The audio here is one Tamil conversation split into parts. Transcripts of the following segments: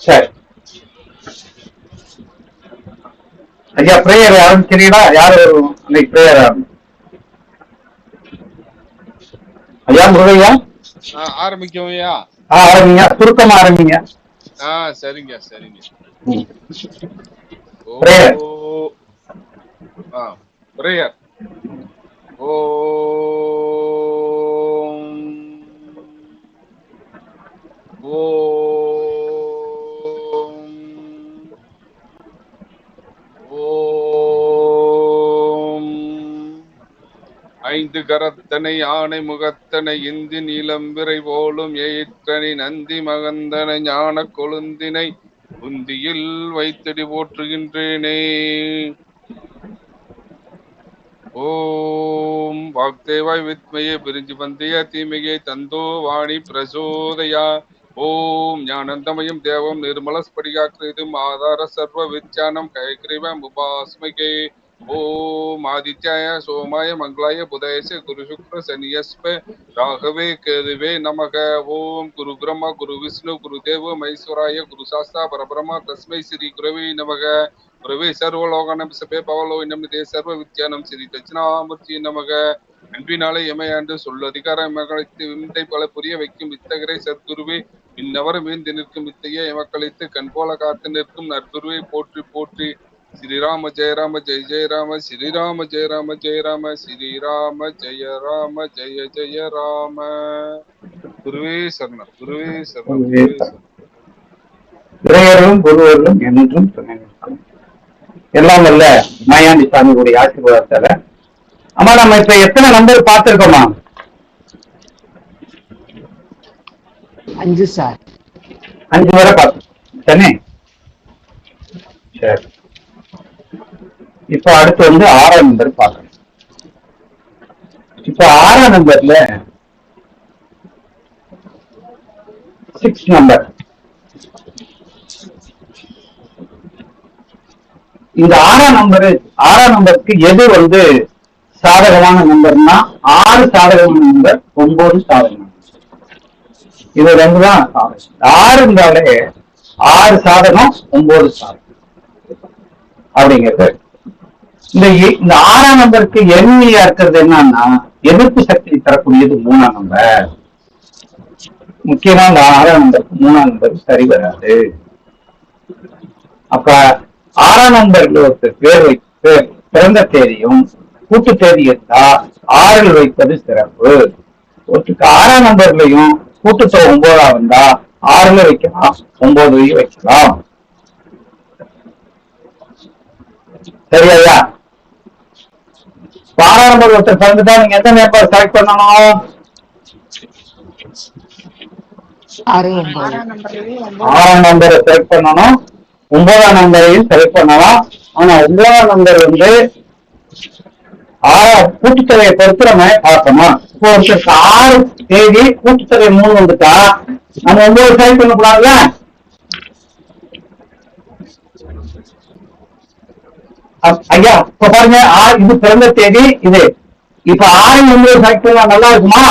சரி ஐயா, பிரேயர் ஆரம்பிக்கிறீங்களா? யாரு இன்னைக்கு பிரேயர் ஐயா? முருகையா ஆரம்பிக்கவையா? ஆரம்பிங்க, சுருக்கமா ஆரம்பிங்க. சரிங்க சரிங்க. பிரேயர். பிரேயர். ஐந்து கரத்தனை ஆணை முகத்தனை இந்தி நிலம்பிரை போலும் ஏற்றனை நந்தி மகந்தனை ஞான கொழுந்தினை உந்தியில் வைத்தடி போற்றுகின்றேனே. ஓம் வாக்தேவாய் வித்மயே பிரிஞ்சு வந்திய தீமையை தந்தோ வாணி பிரசோதயா. ஓம் ஞானந்தமயம் தேவம் நிர்மலஸ்படிகாக்கிருதும் ஆதார சர்வ வித்யானம் கைக்ரீவம் உபாஸ்மகே. ஓம் ஆதித்யாய சோமாய மங்களாய புதயச குரு சுக்ர சனியஸ்ப ராகவே கேதுவே நமக. ஓம் குரு பிரம்மா குரு விஷ்ணு குரு தேவ மைஸ்வராய குரு சாஸ்தா பரபிரமா தஸ்மை ஸ்ரீ குரவே நமக. குரவே சர்வலோகனம் சபே பவலோ நமதே சர்வ வித்யானம் ஸ்ரீ தட்சிணாமூர்த்தி நமக. அன்பினாலே எமையாண்டு சொல்லு அதிகாரம் எமக்களித்து விந்தை பல புரிய வைக்கும் வித்தகரை சத்குருவே. இன்னவரும் வீழ்ந்து நிற்கும் வித்தையை எமக்களித்து கண் போல காத்து நிற்கும் நற்குருவை போற்றி போற்றி. ஸ்ரீராம ஜெய ராம ஜெய ஜெய ராம ஸ்ரீராம ஜெய ராம ஜெய ராம ஸ்ரீராம ஜெய ராம ஜெய ஜெய ராம. குருவே சரணம் குருவே சரணம் குருவே சரணம். இறையர்களும் குருவர்களும் என்றும் துணை நிற்கும். எல்லாம் வல்ல மாயாண்டி சாமியுடைய ஆசீர்வாதத்தால. ஆமா, நம்ம இப்ப எத்தனை நம்பர் பார்த்திருக்கோமா? 5 சார். 5 வரை பார்த்தோம் தானே? சரி, இப்ப அடுத்து 6ஆம் நம்பர் பார்க்கணும். இப்ப 6ஆம் நம்பர்ல 6 நம்பர். இந்த 6ஆம் நம்பருக்கு எது சாதகமான நம்பர்னா 6 சாதகமான நம்பர், 9 சாதகமான. இது 2 தான் சாதகம். 6 இருந்தாலே 6 சாதகம் 9 சாதகம் அப்படிங்கிறது. இந்த 6ஆம் நம்பருக்கு எண்ணியா இருக்கிறது என்னன்னா எதிர்ப்பு சக்தி தரக்கூடியது 3ஆம் நம்பர். முக்கியமா இந்த 6ஆம் நம்பருக்கு 3ஆம் நம்பர் சரி வராது. அப்ப 6ஆம் நம்பர்ல ஒரு பேர் பிறந்த தேதியும் கூட்டு தேதி இருந்தா 6 வைப்பது சிறப்பு. ஒருத்துக்கு 6ஆம் நம்பர்லயும் கூட்டுத்தொகை 9 இருந்தா 6 வைக்கலாம், 9 வைக்கலாம். சரியா? 6ஆம் நம்பர் ஒருத்தர் பிறந்துட்டா நீங்க எந்த நம்பர் செலக்ட் பண்ணணும்? 6ஆம் நம்பரை செலக்ட் பண்ணணும், 9ஆம் நம்பரையும் செலக்ட் பண்ணலாம். ஆனா 9ஆம் நம்பர் கூட்டுத்தொகையை பொறுத்து நம்ம பார்க்கணும். இப்போ ஒருத்தருக்கு 6 தேதி கூட்டுத்தொகை 3 வந்துட்டா நம்ம 9 செலக்ட் பண்ணக்கூடாதுல்ல? ஐயா இப்ப பாருங்க, இது பிறந்த தேதி இது. இப்ப 6 9 செலக்ட் பண்ணா நல்லா இருக்குமா?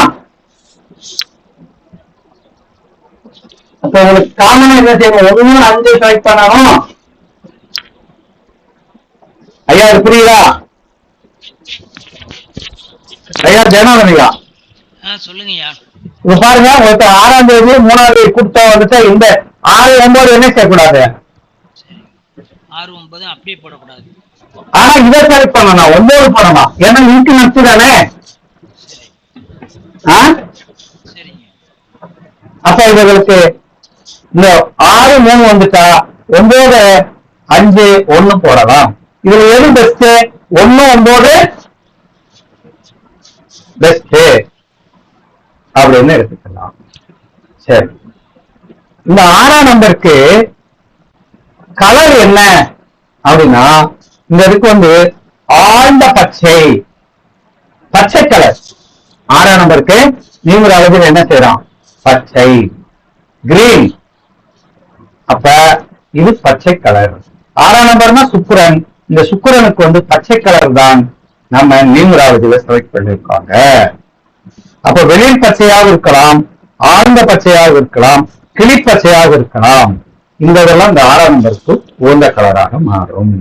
அப்ப உங்களுக்கு காமனா என்ன செய்யணும்? 1 5 செலக்ட் பண்ணணும். ஐயா இது புரியுதா? ஐயா ஜெயநாதன் ஐயா சொல்லுங்கய்யா. இப்ப பாருங்க, ஒருத்தர் 6ஆம் தேதி 3ஆம் தேதி கூட்டா வந்துட்டா இந்த 6 9 என்ன செய்யக்கூடாது? 6 9 அப்படியே போடக்கூடாது. ஆனா இதை செலக்ட் பண்ணணும், 9 பண்ணணும். ஏன்னா இன்ட்டு நச்சு தானே. அப்ப இவர்களுக்கு இந்த 6 3 வந்துட்டா 9 5 1 போடலாம். இதுல எது பெஸ்ட்? 1 9 பெஸ்ட் அப்படின்னு எடுத்துக்கலாம். சரி, இந்த 6ஆம் நம்பருக்கு கலர் என்ன அப்படின்னா இந்த இதுக்கு ஆழ்ந்த பச்சை கலர். 6ஆம் நம்பருக்கு நியூமராலஜில என்ன செய்யறோம்? பச்சை, கிரீன். அப்ப இது பச்சை கலர். 6ஆம் நம்பர்னா சுக்கிரன். இந்த சுக்கிரனுக்கு பச்சை கலர் தான் நம்ம நியூமராலஜில செலக்ட் பண்ணிருக்காங்க. அப்ப வெளிர் பச்சையாக இருக்கலாம், ஆழ்ந்த பச்சையாக இருக்கலாம், கிளி பச்சையாக இருக்கலாம். இந்த இதெல்லாம் இந்த 6ஆம் நம்பருக்கு உகந்த கலராக மாறும்.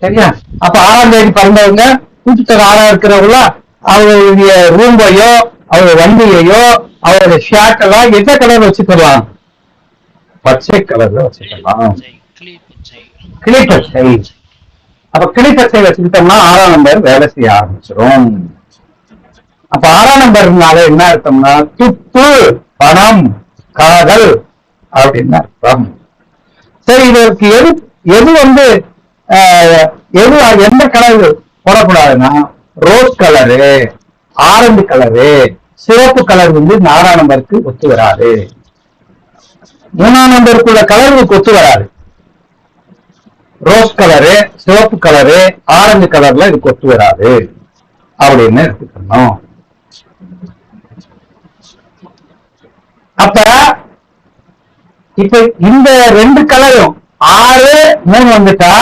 சரியா? அப்ப 6ஆம் தேதி பிறந்தவங்க கூட்டுத்தொகை 6ஆ இருக்கிறவங்கள அவங்களுடைய ரூம்பையோ அவங்க வண்டியையோ அவருடைய ஷர்ட் எல்லாம் எந்த கலர் வச்சுக்கலாம்? பச்சை கலர்ல வச்சுக்கலாம். கிளிப்பச்சை. அப்ப கிளிப்பச்சை வச்சுக்கிட்டோம்னா 6ஆம் நம்பர் வேலை செய்ய ஆரம்பிச்சிடும். அப்ப 6ஆம் நம்பர்னால என்ன அர்த்தம்னா துப்பு, பணம், காதல் அப்படின்னு அர்த்தம். சரி, இதற்கு எது எது வந்து எது எந்த கலர் போடக்கூடாதுன்னா ரோஸ் கலரு, ஆரஞ்சு கலரு, சிவப்பு கலர் வந்து 4ஆம் நம்பருக்கு ஒத்து வராது. 3ஆம் நம்பருக்குள்ள கலருக்கு ஒத்து வராது. ரோஸ் கலரு, சிவப்பு கலரு, ஆரஞ்சு கலர்ல இதுக்கு ஒத்து வராது அப்படின்னு எடுத்துக்கணும். அப்ப இப்ப இந்த 2 கலரும் 6, 3 வந்துட்டா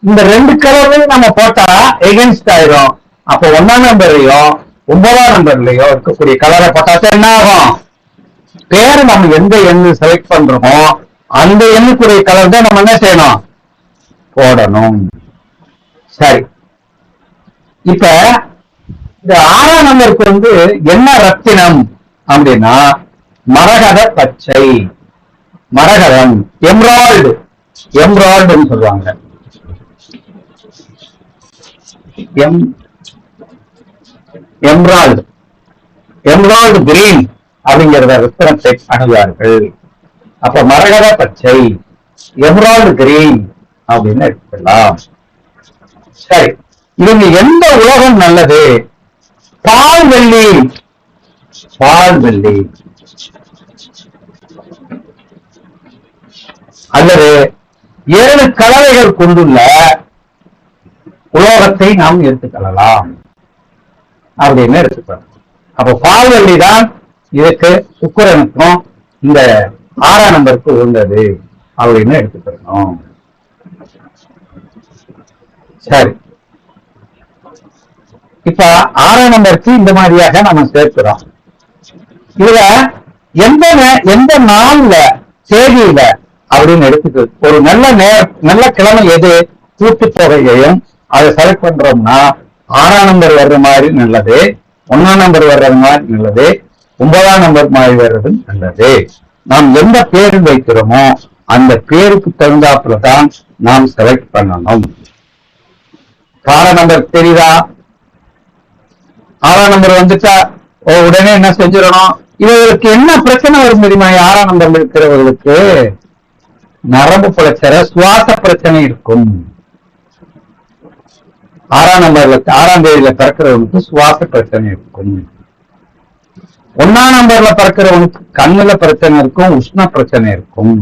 இந்த 2 கலரையும் நம்ம போட்டா எகென்ஸ்ட் ஆயிரும். அப்ப 1ஆம் நம்பர்லயும் 9ஆம் நம்பர்லயும் இருக்கக்கூடிய கலரை போட்டாச்சா என்ன ஆகும்? பேரு நம்ம எந்த எண்ணு செலக்ட் பண்றோமோ அந்த எண்ணுக்குரிய கலர் தான் நம்ம என்ன செய்யணும்? போடணும். சரி, இப்ப இந்த 6ஆம் நம்பருக்கு வந்து என்ன ரத்தினம் அப்படின்னா மரகத பச்சை, மரகதம், எம்ராய்டு, எம்ராய்டுன்னு சொல்லுவாங்க. எம்ராய்டு, எம்ராய்டு கிரீன் அப்படிங்கிறத ரத்தினத்தை அணுவார்கள். அப்ப மரகத பச்சை, எம்ராய்டு கிரீன் அப்படின்னு எடுத்துக்கலாம். சரி, இவங்க எந்த உலகம் நல்லது? பால் வெள்ளி, பால் வெள்ளி அல்லது 7 கலவைகள் கொண்டுள்ள உலோகத்தை நாம் எடுத்துக்கொள்ளலாம் அப்படின்னு எடுத்துக்கலாம். அப்ப பால்வெள்ளி தான் இதுக்கு சுக்கிரனுக்கும் இந்த 6ஆம் நம்பருக்கு உகந்தது அப்படின்னு எடுத்துக்கணும். சரி, இப்ப 6ஆம் நம்பருக்கு இந்த மாதிரியாக நம்ம சேர்க்கிறோம். இதுல எந்த நாள்ல தேதியில அப்படின்னு எடுத்துக்கு ஒரு நல்ல கிழமை எது கூட்டு தொகையையும் அதை செலக்ட் பண்றோம்னா 6ஆம் நம்பர் வர்ற மாதிரி நல்லது, 1ஆம் நம்பர் வர்றது மாதிரி நல்லது, 9ஆம் நம்பர் மாதிரி வர்றது நல்லது. நாம் எந்த பேர் வைக்கிறோமோ அந்த பேருக்கு தகுந்தாப்புல தான் நாம் செலக்ட் பண்ணணும். 6ஆம் நம்பர் தெரியுதா? 6ஆம் நம்பர் வந்துட்டா உடனே என்ன செஞ்சிடணும்? இவர்களுக்கு என்ன பிரச்சனை வரும் தெரியுமா? 6ஆம் நம்பர்ல இருக்கிறவர்களுக்கு நரம்பு பிரச்சனை, சுவாச பிரச்சனை இருக்கும். 6ஆம் நம்பர்ல 6ஆம் தேதியில பிறக்கிறவனுக்கு சுவாச பிரச்சனை இருக்கும். 1ஆம் நம்பர்ல பிறக்கிறவனுக்கு கண்ணுல பிரச்சனை இருக்கும், உஷ்ண பிரச்சனை இருக்கும்.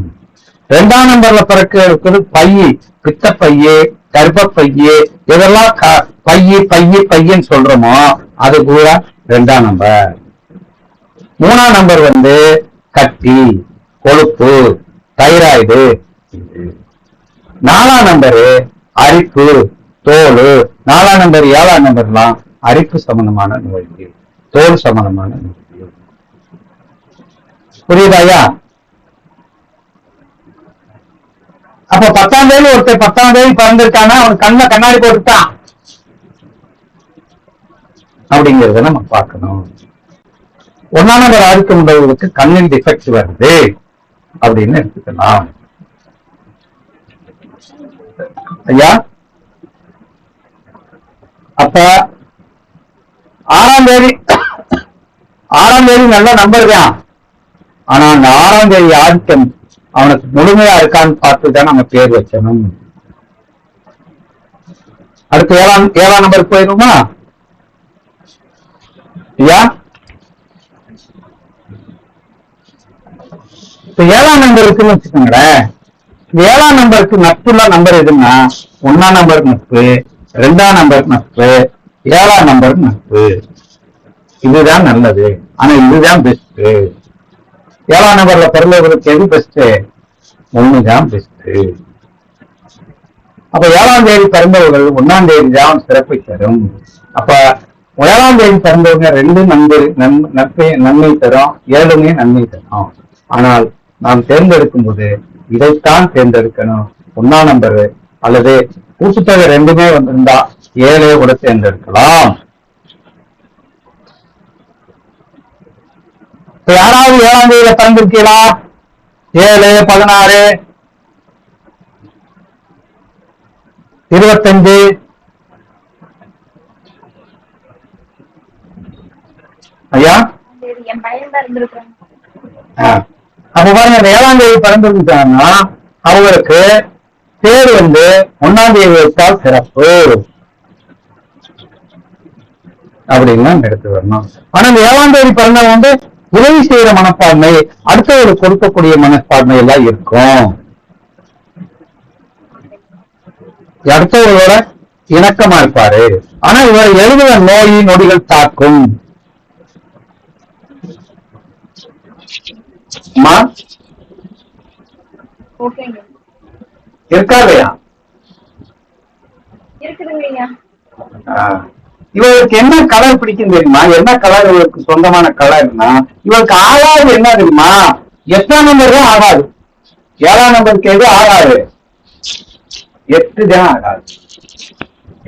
2ஆம் நம்பர்ல பிறக்கிறது பையி, பித்த பையு, கர்ப்ப பையு, இதெல்லாம் பையன்னு சொல்றோமோ அது கூட 2ஆம் நம்பர். 3ஆம் நம்பர் வந்து கட்டி, கொழுப்பு, தைராய்டு. 4ஆம் நம்பரு அரிப்பு, தோல். 4ஆம் நம்பர் 7ஆம் நம்பர்லாம் அரிப்பு சம்பந்தமான நோய்கள், தோல் சம்பந்தமான நோய்கள். புரியுதாயா? அப்ப 10ஆம் தேதி ஒருத்தர் 10ஆம் தேதி பிறந்திருக்கானா அவன் கண்ணுல கண்ணாடி போட்டுட்டான் அப்படிங்கிறத நம்ம பார்க்கணும். 1ஆம் நம்பர் ஆதிக்கம் உள்ளவர்களுக்கு கண்ணில் டிஃபெக்ட் வருது அப்படின்னு எடுத்துக்கலாம். ஐயா, அப்ப 6ஆம் தேதி நல்ல நம்பர் தான். ஆனா அந்த 6ஆம் தேதி ஆதிக்கம் அவனுக்கு முழுமையா இருக்கான்னு பார்த்துதான் நம்ம பேர் வச்சணும். அடுத்து 7ஆம் நம்பருக்கு போயிருமா? ஐயா, இப்ப 7ஆம் நம்பர் இருக்குன்னு வச்சுக்கோங்களேன். 7ஆம் நம்பருக்கு நட்புள்ள நம்பர் எதுன்னா 1ஆம் நம்பர் நட்பு, 2ஆம் நம்பர் நட்பு, 7ஆம் நம்பர் நட்பு. இதுதான் நல்லது. ஆனா இதுதான் பெஸ்ட். 7ஆம் நம்பர்ல பிறந்தவர்களுக்கு எது பெஸ்ட்? 1 தான் பெஸ்ட். அப்ப 7ஆம் தேதி பிறந்தவர்கள் 1ஆம் தேதி தான் சிறப்பை தரும். அப்ப 7ஆம் தேதி பிறந்தவங்க 2 நன்மை தரும், 7மே நன்மை தரும். ஆனால் நாம் தேர்ந்தெடுக்கும் போது இதைத்தான் தேர்ந்தெடுக்கணும். 1ஆம் நம்பர் அல்லது கூட்டுத்தொகை ரெண்டுமே வந்திருந்தா 7 கூட தேர்ந்தெடுக்கலாம். இப்ப யாராவது 7ஆம் தேதியில பிறந்திருக்கீங்களா? 7, 16, 25. ஐயா என் பையன் பிறந்திருக்காங்க. அப்ப பாருங்க, இந்த 7ஆம் தேதி பிறந்திருக்காங்கன்னா அவங்களுக்கு பேர் 1ஆம் தேதி வைத்தால் சிறப்பு அப்படின்னு எடுத்து வரணும். ஆனா இந்த 7ஆம் தேதி பிறந்தவங்க உதவி செய்யற மனப்பான்மை, அடுத்தவர்களுக்கு கொடுக்கக்கூடிய மனப்பான்மை எல்லாம் இருக்கும். அடுத்தவர்களோட இணக்கமா இருப்பாரு. ஆனா இவர் எழுதுற நோய் நொடிகள் தாக்கும். ஓகேங்க. இருக்கா இல்லையா? இருக்குதுங்கய்யா. இவருக்கு என்ன கலர் பிடிக்கும் தெரியுமா? என்ன கலர் இவருக்கு சொந்தமான கலர்னா, இவருக்கு ஆகாது என்ன தெரியுமா? 8ஆம் நம்பர் தான் ஆகாது. 7ஆம் நம்பருக்கு எது ஆகாது? 8 தான் ஆகாது.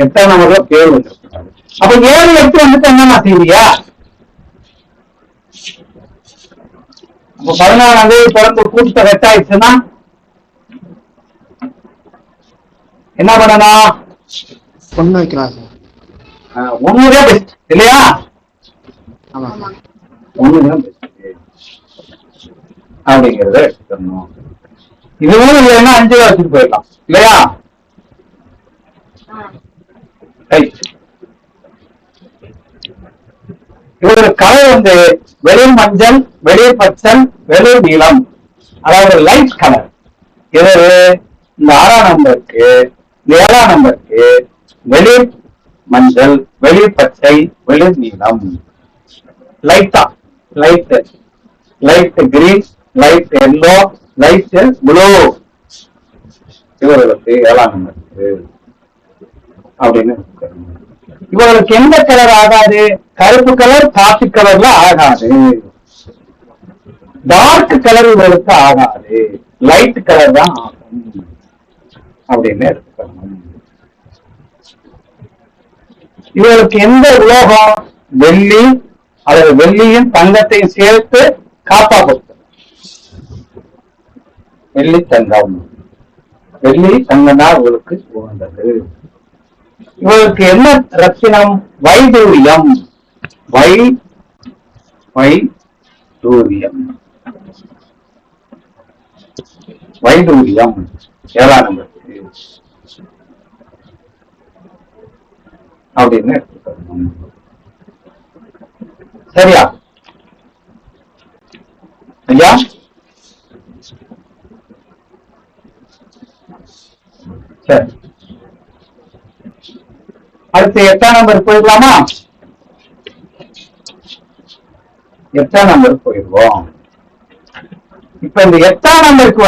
8ஆம் நம்பர்ல பேர் வந்துருக்காது. அப்ப 7, 8 வந்துட்டு என்னமா செய்வியா? அப்ப 14ஆம் தேதி பிறந்து கூட்டத்தை 8 ஆயிடுச்சுன்னா என்ன பண்ணணும்? 1 வைக்கலாம் சார். 1 தான் பெஸ்ட் இல்லையா? ஆமா. 1 தான் பெஸ்ட் அப்படிங்கறத எடுத்துக்கணும். இதுவும் இல்லைன்னா 5 வச்சுட்டு போயிடலாம் இல்லையா? இவரோட கலர் வெளிர் மஞ்சள், வெளிர் பச்சை, வெளிர் நீலம், அதாவது லைட் கலர். இவரு இந்த 6ஆம் நம்பருக்கு, 7ஆம் நம்பருக்கு வெளிர் மஞ்சள், வெளிர் பச்சை, வெளிர் நீலம், லைட்டா light green, light yellow, light blue இவர்களுக்கு 7ஆம் நம்பருக்கு அப்படின்னு. இவர்களுக்கு எந்த கலர் ஆகாது? கருப்பு கலர், காப்பி கலர்ல ஆகாது. டார்க் கலர் இவர்களுக்கு ஆகாது. லைட் கலர் தான் ஆகும் அப்படின்னு எடுத்துக்கணும். இவர்களுக்கு எந்த உலோகம்? வெள்ளி அல்லது வெள்ளியும் தங்கத்தையும் சேர்த்து காப்பா கொடுத்தது. வெள்ளி தங்கம், வெள்ளி தங்கம் தான் இவர்களுக்கு உகந்தது. இவருக்கு என்ன ரத்தினம்? வைடூரியம். வைடூரியம் 7ஆம் நம்பருக்கு அப்படின்னு எடுத்துக்கணும். சரியா ஐயா? சரி, அடுத்து 8ஆம் நம்பர் போயிடலாமா? 8ஆம் நம்பர் போயிடுவோம். இப்ப இந்த 8ஆம் நம்பருக்கு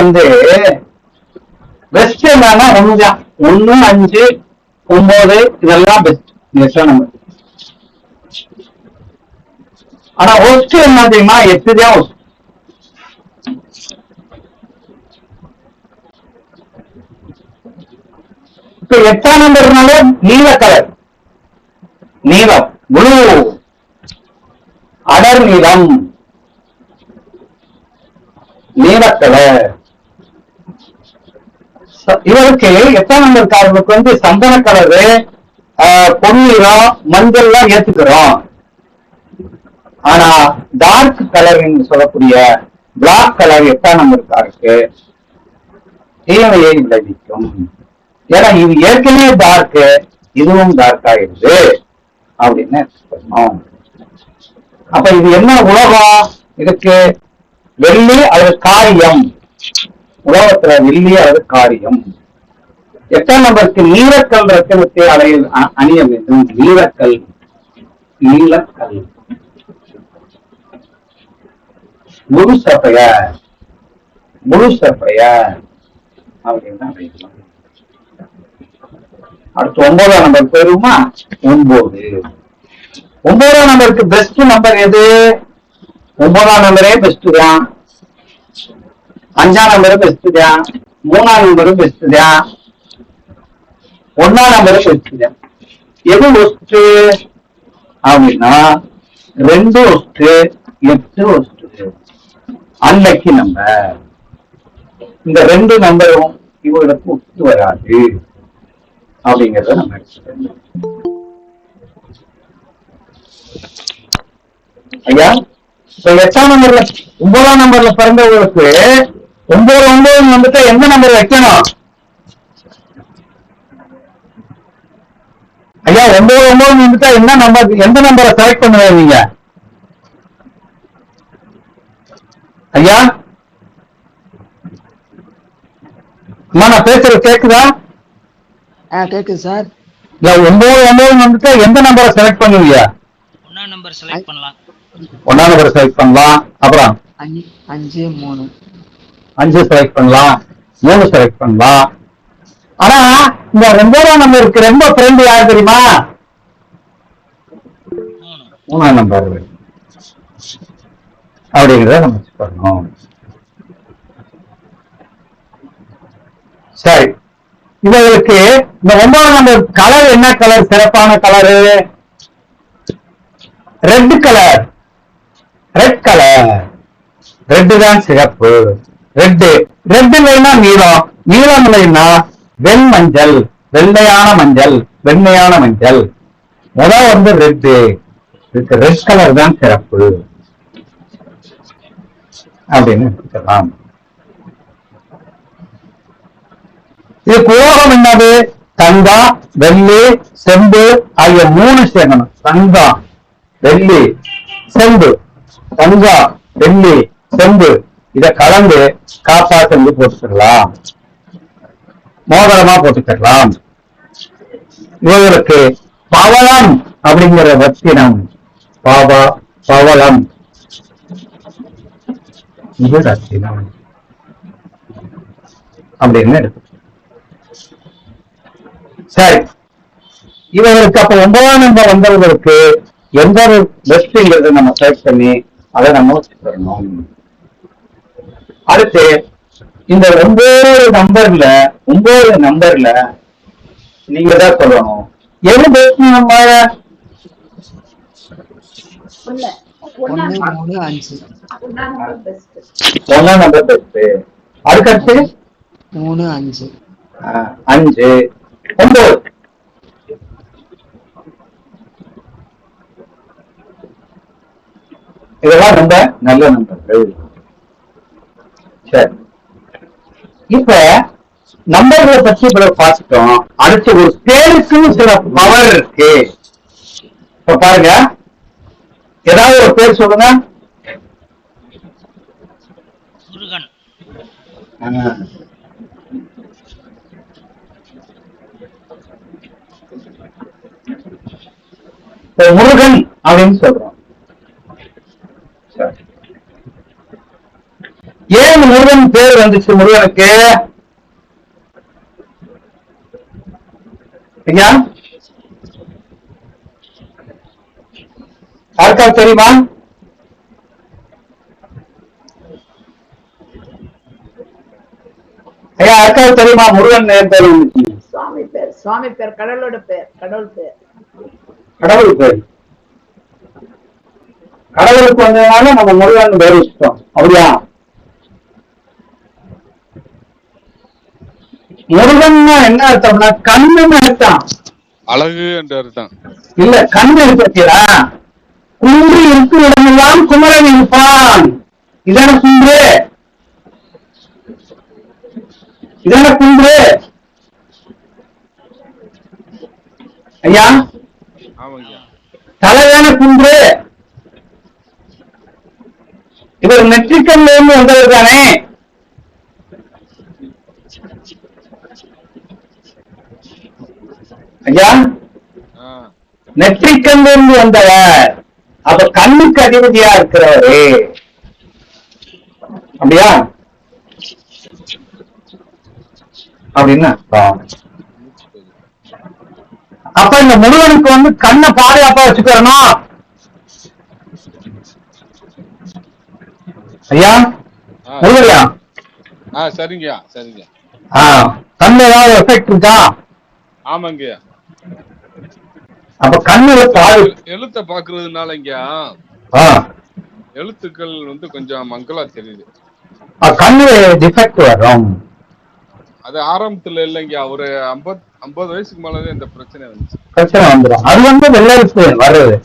பெஸ்ட் என்னன்னா 1 தான். 1, 5, 9 இதெல்லாம் பெஸ்ட் 8ஆம் நம்பர். ஆனா ஒஸ்ட் என்ன தெரியுமா? 8 தான் ஒஸ்ட். இப்ப 8ஆம் நம்பர்னால நீல கலர், நீலம், ப்ளூ, அடர் நீலம், நீலக்கலர். இவருக்கு 8ஆம் நம்பர்காரர்களுக்கு சந்தன கலரு, பொன்னிறம், மஞ்சள்லாம் ஏத்துக்கிறோம். ஆனா டார்க் கலர் சொல்லக்கூடிய பிளாக் கலர் 8ஆம் நம்பர்காருக்கு தீமையை விளைவிக்கும். ஏன்னா இது ஏற்கனவே டார்க், இதுவும் டார்க் ஆயிடுது அப்படின்னு சொன்னோம். அப்ப இது என்ன உலகம்? இதுக்கு வெள்ளி அல்லது காரியம். உலகத்துல வெள்ளி அல்லது காரியம். 8ஆம் நம்பருக்கு நீலக்கல் ரத்தினத்தை அணிய வேண்டும். நீலக்கல் முழு சப்பைய அப்படின்னா அடுத்து 9ஆம் நம்பர் போயிருமா? 9ஆம் நம்பருக்கு பெஸ்ட் நம்பர் எது? 9ஆம் நம்பரே பெஸ்ட் தான். 5ஆம் நம்பரும் பெஸ்ட் தான், 3ஆம் நம்பரும் பெஸ்ட் தான், 1ஆம் நம்பரும் பெஸ்ட் தான். எது ஒஸ்ட் அப்படின்னா 2 ஒஸ்ட், 8 ஒஸ்ட். Unlucky number. இந்த 2 நம்பரும் இவங்களுக்கு ஒத்து வராது அப்படிங்கறத நம்ம எடுத்துக்கணும். ஐயா, இப்ப 8ஆம் நம்பர்ல 9ஆம் நம்பர்ல பிறந்தவங்களுக்கு 9 வந்துட்டு எந்த நம்பர் வைக்கணும் ஐயா? 9 வந்துட்டா என்ன நம்பர், எந்த நம்பரை செலக்ட் பண்ணுவீங்க ஐயா? அம்மா நான் பேசுறது கேக்குதா? கேக்குது சார். இல்ல 9 வந்துட்டு எந்த நம்பரை செலக்ட் பண்ணுவீங்க? 1ஆம் நம்பர் செலக்ட் பண்ணலாம். 1ஆம் நம்பரை செலக்ட் பண்ணலாம். அப்புறம் 5 3 5 செலக்ட் பண்ணலாம், 3 செலக்ட் பண்ணலாம். ஆனா இந்த 9ஆம் நம்பருக்கு ரொம்ப ஃப்ரெண்ட் யார் தெரியுமா? 3ஆம் நம்பர் அப்படிங்கிறத நம்ம பண்ணணும். சரி, இவங்களுக்கு இந்த 9ஆம் நம்பர் கலர் என்ன கலர்? சிறப்பான colour red colour. Red colour, red தான் சிறப்பு. ரெட் இல்லைன்னா நீலம், நீலம் இல்லைன்னா வெண்மஞ்சள், வெள்ளையான மஞ்சள், வெண்மையான மஞ்சள். முதல் வந்து ரெட், ரெட் கலர் தான் சிறப்பு அப்படின்னு சொல்லலாம். இது உலோகம் என்னது? தங்கம், வெள்ளி, செம்பு ஆகிய 3 சேர்க்கணும். தங்கம், வெள்ளி, செம்பு. தங்கம், வெள்ளி, செம்பு இத கலந்து காப்பா செஞ்சு போட்டுக்கலாம், மோதிரமா போட்டுக்கலாம். இவர்களுக்கு பவளம் அப்படிங்கிற ரத்தினம், பவளம் இது ரத்தினம் அப்படின்னு எடுத்து. சரி, இவர்களுக்கு அப்ப 9ஆம் நம்பர் வந்தவர்களுக்கு எந்த ஒரு பெஸ்ட்ங்கிறத நம்ம செலக்ட் பண்ணி அதை நம்ம வச்சுக்கணும். அடுத்து இந்த 9 நம்பர்ல நீங்க தான் சொல்லணும் எது பெஸ்ட் நம்பர். 1 3 5 1ஆம் நம்பர் பெஸ்ட். அதுக்கடுத்து 3 5 5 9 இதெல்லாம் ரொம்ப நல்ல நம்பர்கள். சரி, இப்ப நம்பர்களை பற்றி இவ்வளவு பார்த்துட்டோம். அடுத்து ஒரு பேருக்குன்னு சில பவர் இருக்கு. இப்ப பாருங்க, ஏதாவது ஒரு பேர் சொல்லுங்க. முருகன். முருகன் அப்படின்னு சொல்றோம். ஏன் முருகன் பேர் வந்துச்சு முருகனுக்கு? ஐயா யாருக்காவது தெரியுமா? ஐயா யாருக்காவது தெரியுமா முருகன் பேர் வந்துச்சு? சுவாமி பேர், கடவுளோட பேர், கடவுள் பேர். கடவுள் பேர். கடவுளுக்கு வந்ததுனால நம்ம முருகன் பேர் வச்சுட்டோம், அப்படியா? முருகன்னா என்ன அர்த்தம்னா கண்ணுன்னு அர்த்தம். அழகு என்ற அர்த்தம். இல்ல, கண்ணு இருக்கிறா குன்று இருக்கும் இடமெல்லாம் குமரன் இருப்பான். இதான குன்று, இதான குன்று ஐயா. தலைதான குன்று. இவர் நெற்றிக்கண்ல இருந்து வந்தவர் தானே. ஐயா நெற்றிக்கண்ல இருந்து வந்தவர், அப்ப கண்ணுக்கு அதிபதியா இருக்கிறவரு, அப்படியா? அப்படின்னு அப்ப இந்த முருகனுக்கு வந்து கண்ணை பாதுகாப்பா வச்சுக்கிறணும். ஐயா முருகயா, சரிங்கய்யா சரிங்க. கண்ணு ஏதாவது எஃபெக்ட் இருக்கா? ஆமாங்கய்யா. அப்ப கண்ணுல பாதி எழுத்த பாக்குறதுனாலங்கய்யா எழுத்துக்கள் வந்து கொஞ்சம் மங்களா தெரியுது. கண்ணு டிஃபெக்ட் வரும். அது ஆரம்பத்துல இல்லைங்கய்யா, ஒரு 50 வயசுக்கு மேலதான் இந்த பிரச்சனை வந்துச்சு. பிரச்சனை வந்துடும். அது வந்து வெள்ளரிப்பு வருது.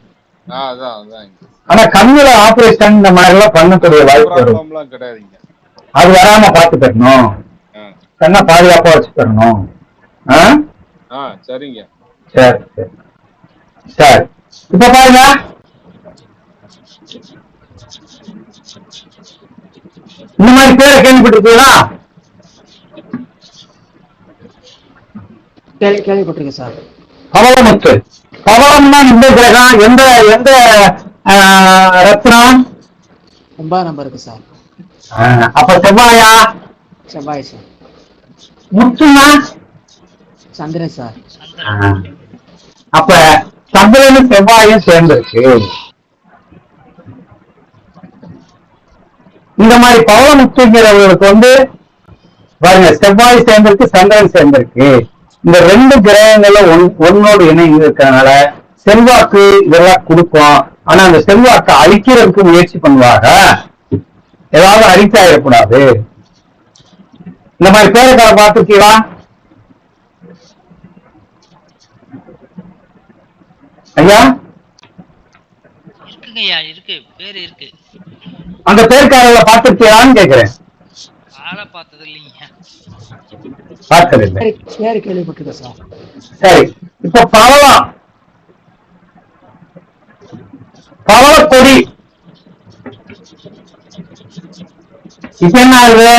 அதான் அதான். ஆனா கண்ணுல ஆபரேஷன் இந்த மாதிரி எல்லாம் பண்ணக்கூடிய வாய்ப்பு ப்ராப்ளம்லாம் கிடையாதுங்க. அது வராம பாத்துக்கணும். கண்ணை பாதுகாப்பா வச்சுக்கணும். சரிங்க. சரி சரி சரி. இப்ப பாருங்க, இந்த மாதிரி பேரை கேள்விப்பட்டிருக்கீங்களா? கேள்விப்பட்டிருக்கேன் சார். பவளமுத்து. பவளம்னா இந்த கிரகம் எந்த எந்த ரத்னம்? 9 நம்பருக்கு சார். அப்ப செவ்வாயா? செவ்வாய் சார். முத்துனா? சந்திரன் சார். அப்ப சந்திரனும் செவ்வாயும் சேர்ந்திருக்கு. இந்த மாதிரி பவளமுத்துங்கிறவங்களுக்கு வந்து பாருங்க, செவ்வாய் சேர்ந்திருக்கு, சந்திரன் சேர்ந்திருக்கு. இந்த 2 கிரகங்களும் ஒன்னோடு இணைந்து இருக்கிறதுனால செல்வாக்கு இதெல்லாம் கொடுக்கும். ஆனா அந்த செல்வாக்கை அழிக்கிறதுக்கு முயற்சி பண்ணுவாங்க. ஏதாவது அழிச்சாயிடக்கூடாது. இந்த மாதிரி பேரை பார்த்துருக்கீங்களா ஐயா? இருக்குங்கய்யா, இருக்கு, பேரு இருக்கு. அந்த பேர்காரர்களை பார்த்திருக்கீங்களான்னு கேக்குறேன். ஆளை பார்த்தது இல்லைங்க. பார்த்ததில்லை. பேரு கேள்விப்பட்டிருக்கேன் சார். சரி, இப்ப பவளக்கொடி இப்ப என்ன ஆகுது?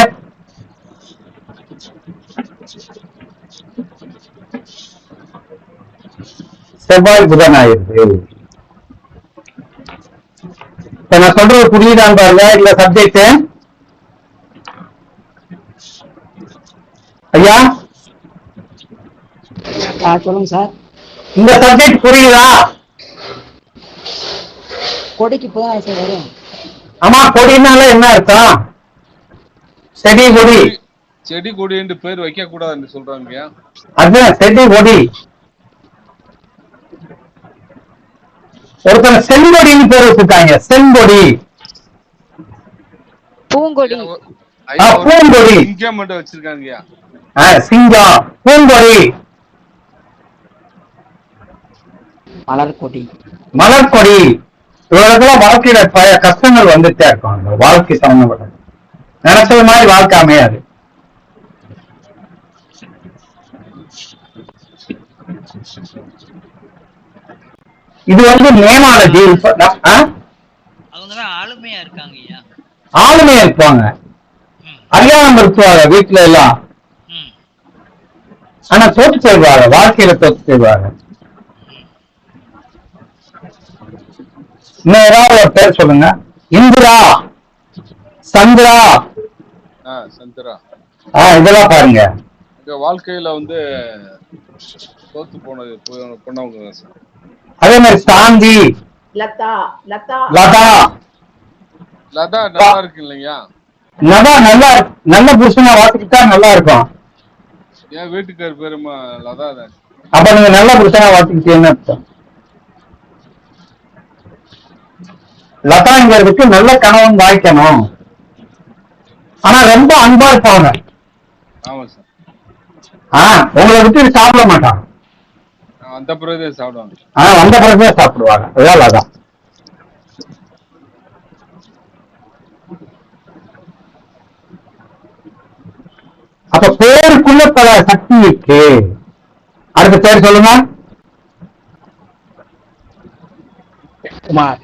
செவ்வாய் புதன் ஆயிடுது. இப்ப நான் சொல்றது புரியுதான் பாருங்க. இல்ல சப்ஜெக்ட் ஐயா சொல்லுங்க சார். இந்த சப்ஜெக்ட் புரியுதா? கொடிக்கு இப்பதான் சார் வரும். ஆமா, கொடினால என்ன அர்த்தம்? செடி கொடி. செடி கொடி என்று பேர் வைக்க கூடாதுன்னு சொல்றாங்க. அதுதான் செடி கொடி. ஒருத்தன செங்கொடின்னு பேர் வச்சிருக்காங்க. செங்கொடி, பூங்கொடி, பூங்கொடி, சிங்கம் மட்டும் வச்சிருக்காங்க. சிங்கம், பூங்கொடி, மலர்கொடி, மலர்கொடி. இவர்களுக்கெல்லாம் வாழ்க்கையில பல கஷ்டங்கள் வந்துட்டே இருக்கும். அந்த வாழ்க்கை சம்பந்தப்பட்ட நினைச்சது மாதிரி வாழ்க்கை அமையாது. இது வந்து நேமாலஜி. அவங்கதான் ஆளுமையா இருக்காங்க ஐயா. ஆளுமையா இருப்பாங்க, அறியாம இருக்குவாங்க வீட்டுல எல்லாம். ஆனா தோத்து செய்வாங்க, வாழ்க்கையில தோத்து செய்வாங்க. இன்னும் ஏதாவது ஒரு பேர் சொல்லுங்க. இந்திரா, சந்திரா. சந்திரா. இதெல்லாம் பாருங்க, வாழ்க்கையில வந்து தோத்து போனவங்க. அதே மாதிரி சாந்தி, லதா, லதா, லதா. லதா நல்லா இருக்கு இல்லையா? லதா நல்ல புருஷனா வாசிக்கிட்டா நல்லா இருக்கும். என் வீட்டுக்கார் பேருமா லதா தான். அப்ப நீங்க நல்ல புருஷனா வாசிக்கிட்டீங்கன்னு அர்த்தம். லதாங்கிறதுக்கு நல்ல கணவன் வாய்க்கணும். ஆனா ரொம்ப அன்பா இருப்பாங்க. ஆமா சார். உங்களை விட்டு சாப்பிட மாட்டான். அந்த பிறகு சாப்பிடுவாங்க. வந்த பிறகுதான் சாப்பிடுவாங்க. அதான் லதா. அப்ப பேருக்குள்ள பல சக்தி இருக்கு. அடுத்த பேர் சொல்லுங்க. குமார்.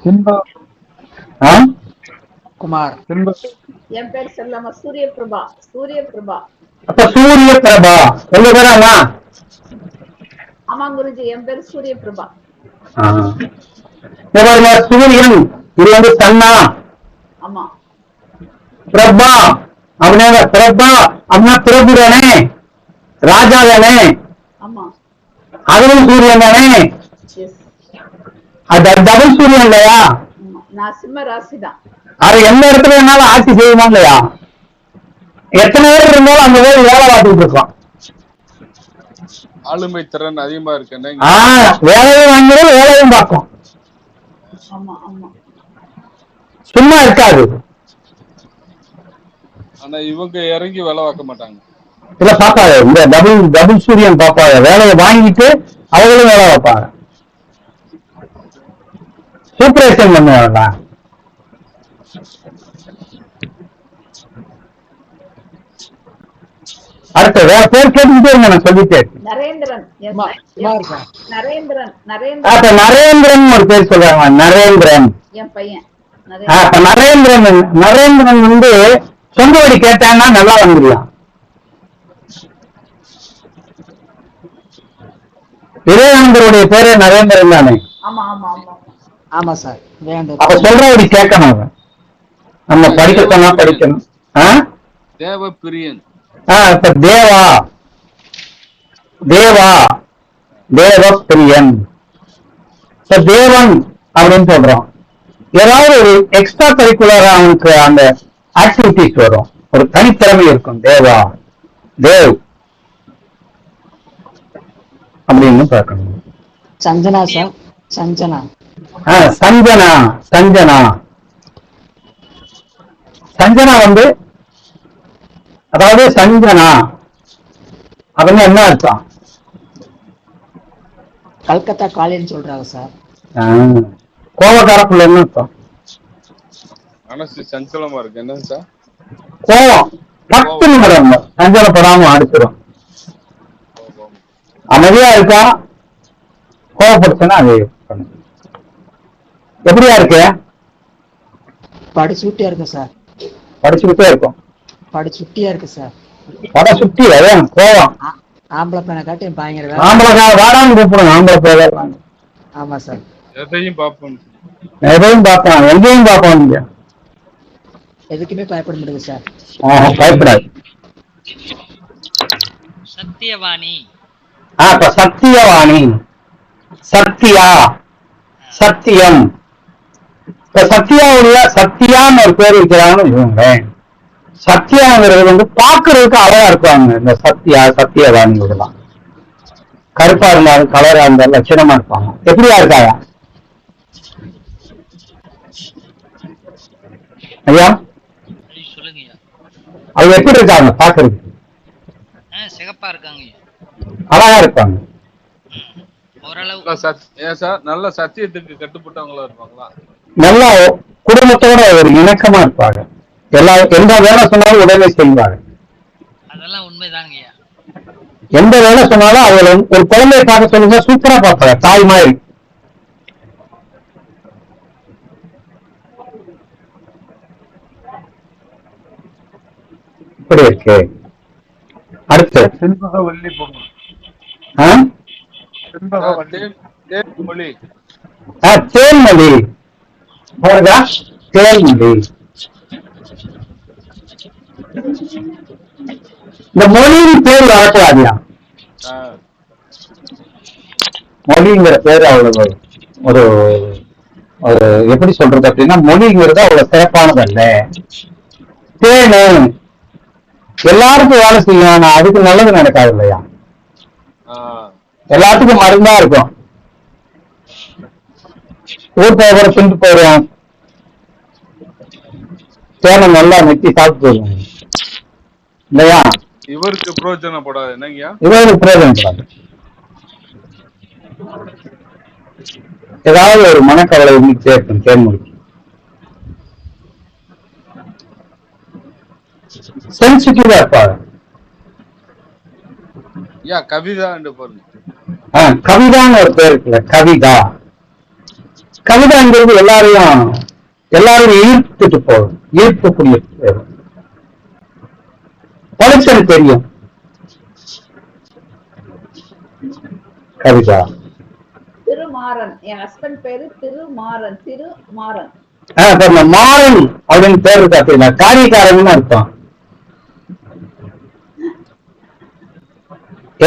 குமார். என் பேர் சொல்லாம சூரியபிரபா. சூரியபிரபா. அப்ப சூரிய பிரபா உங்க பேரா? ஆமா குருஜி, என் பேர் சூரியபிரபா. சூரியன் இது வந்து சன்னா. ஆமா. பிரபா அப்படின்னா பிரபா அப்படின்னா பிரபு தானே, ராஜா தானே. ஆமா. அதுவும் சூரியன் தானே. அது டபுள் சூரியன் இல்லையா? நான் சிம்ம ராசி தான். அது எந்த இடத்துல வேணாலும் ஆட்சி செய்யுமா இல்லையா? எத்தனை பேர் இருந்தாலும் அந்த பேர் வேலை பார்த்துட்டு இருக்கோம். ஆளுமை திறன் அதிகமா இருக்கு வேலையும் வாங்கிடும், வேலையும் பார்க்கும். ஆமா ஆமா. சும்மா இருக்காது. ஆனா இவங்க இறங்கி வேலை பார்க்க மாட்டாங்க. இல்ல பாப்பாங்க, இந்த டபுள் சூரியன் பாப்பாங்க, வேலையை வாங்கிட்டு அவங்களும் வேலை வைப்பாங்க, சூப்பர்வைசன் பண்ணுவாங்க. அடுத்த வேற பேர் கேட்டுக்கிட்டே இருங்க, நான் சொல்லிட்டேன். Narendran. Yes, Kumar yes. Sir. Narendran அப்ப நரேந்திரன் நரேந்திரன் ஒரு பேர் சொல்றாங்க, நரேந்திரன். என் பையன் அப்ப நரேந்திரன் வந்து சொந்த வழி கேட்டாங்கன்னா நல்லா வந்துடலாம். விவேகானந்தருடைய பேரே நரேந்திரன் தானே? ஆமா ஆமா ஆமா. ஆமா சார். அப்ப சொல்றபடி கேட்கணும், அவன் நம்ம படிக்க சொன்னா படிக்கணும். தேவப்பிரியன். இப்ப தேவப்பிரியன், தேவன் அப்படின்னு சொல்றோம். ஏதாவது ஒரு எக்ஸ்ட்ரா கரிக்குலர் அவனுக்கு அந்த ஆக்டிவிட்டிஸ் வரும், ஒரு தனித்திறமை இருக்கும். தேவ் அப்படின்னு பார்க்கணும். சஞ்சனா சார். சஞ்சனா வந்து, அதாவது சஞ்சனா அப்படின்னு என்ன அர்த்தம்? கல்கத்தா காலேஜ் சொல்றாங்க சார். கோவக்கார பிள்ளைன்னு அர்த்தம். மனசு சஞ்சலமா இருக்கு. என்ன சார்? கோவம் 10 நிமிடம் சஞ்சலப்படாம அடிச்சிடும். அமைதியா இருக்கா, கோவப்படுத்தினா அது எப்படியா இருக்கு? படிச்சுட்டே இருக்கு சார். படிச்சுக்கிட்டே இருக்கும். படிச்சுட்டியா இருக்கு சார். படம் சுத்தி அதான் கோவம். ஆம்பளை பையனை காட்டி பயங்கர ஆம்பளை வாடான்னு கூப்பிடுங்க, ஆம்பளை பேர். ஆமா சார். எதையும் பார்ப்போம், எங்கேயும் பார்ப்போம். எதுக்குமே பயப்பட முடியாது சார். பயப்படாது. சத்தியவாணி. இப்ப சத்தியவாணி, சத்தியா, சத்தியம். இப்ப சத்தியாவுடைய சத்தியான்னு ஒரு பேர் இருக்கிறாங்கன்னு வச்சுக்கோங்களேன். சத்தியாங்கிறது வந்து பாக்குறதுக்கு அழகா இருப்பாங்க. இந்த சத்தியவாணி இதெல்லாம் கருப்பா இருந்தாலும் கலரா இருந்தாலும் லட்சணமா இருப்பாங்க. எப்படியா இருக்காங்க ஐயா? சொல்லுங்க. அவங்க எப்படி இருக்காங்க பாக்குறதுக்கு? சிகப்பா இருக்காங்க, அழகா இருப்பாங்க. நல்ல சத்தியத்துக்கு கட்டுப்பட்டவங்களா இருப்பாங்களா? நல்லா குடும்பத்தோட ஒரு இணக்கமா இருப்பாங்க. எந்த வேலை சொன்னாலும் உடனே செய்வாங்க. அதெல்லாம் உண்மைதாங்க. எந்த வேலை சொன்னாலும் அவங்களை ஒரு குழந்தைய பார்க்க சொல்லுங்க, சூப்பரா பார்ப்பாங்க, தாய் மாதிரி. இப்படி இருக்கு. அடுத்து செண்பகவல்லி தேன்மொழி. தேன்மொழி. இந்த மொழியின் பேர் வரக்கூடாதியா? மொழிங்கிற பேர் அவ்வளவு ஒரு ஒரு எப்படி சொல்றது அப்படின்னா, மொழிங்கிறது அவ்வளவு சிறப்பானது அல்ல. தேனு எல்லாருக்கும் வேலை செய்யும், ஆனா அதுக்கு நல்லது நடக்காது இல்லையா? எல்லாத்துக்கும் மருந்தா இருக்கும். ஊர் பேப்பரை திண்டு போயிடும், தேனை நல்லா நெட்டி சாப்பிட்டு போயிடும் இல்லையா? இவருக்கு பிரயோஜனப்படாது. என்னங்கய்யா? இவருக்கு பிரயோஜனப்படாது. ஏதாவது ஒரு மனக்கவலை இருந்துட்டே இருக்கும் தேன்மொழி. சென்சிட்டிவா இருப்பாங்க. கவிதா என்று பாருங்க. கவிதான்னு ஒரு பேர் இருக்குல்ல, கவிதாங்கிறது எல்லாரும் ஈர்த்துட்டு போகும், ஈர்க்கக்கூடிய பேர். படிச்சது தெரியும். கவிதா. திருமாறன். என் ஹஸ்பண்ட் பேரு திருமாறன். மாறன் அப்படின்னு பேர் இருக்கா? காரியக்காரன் அர்த்தம்.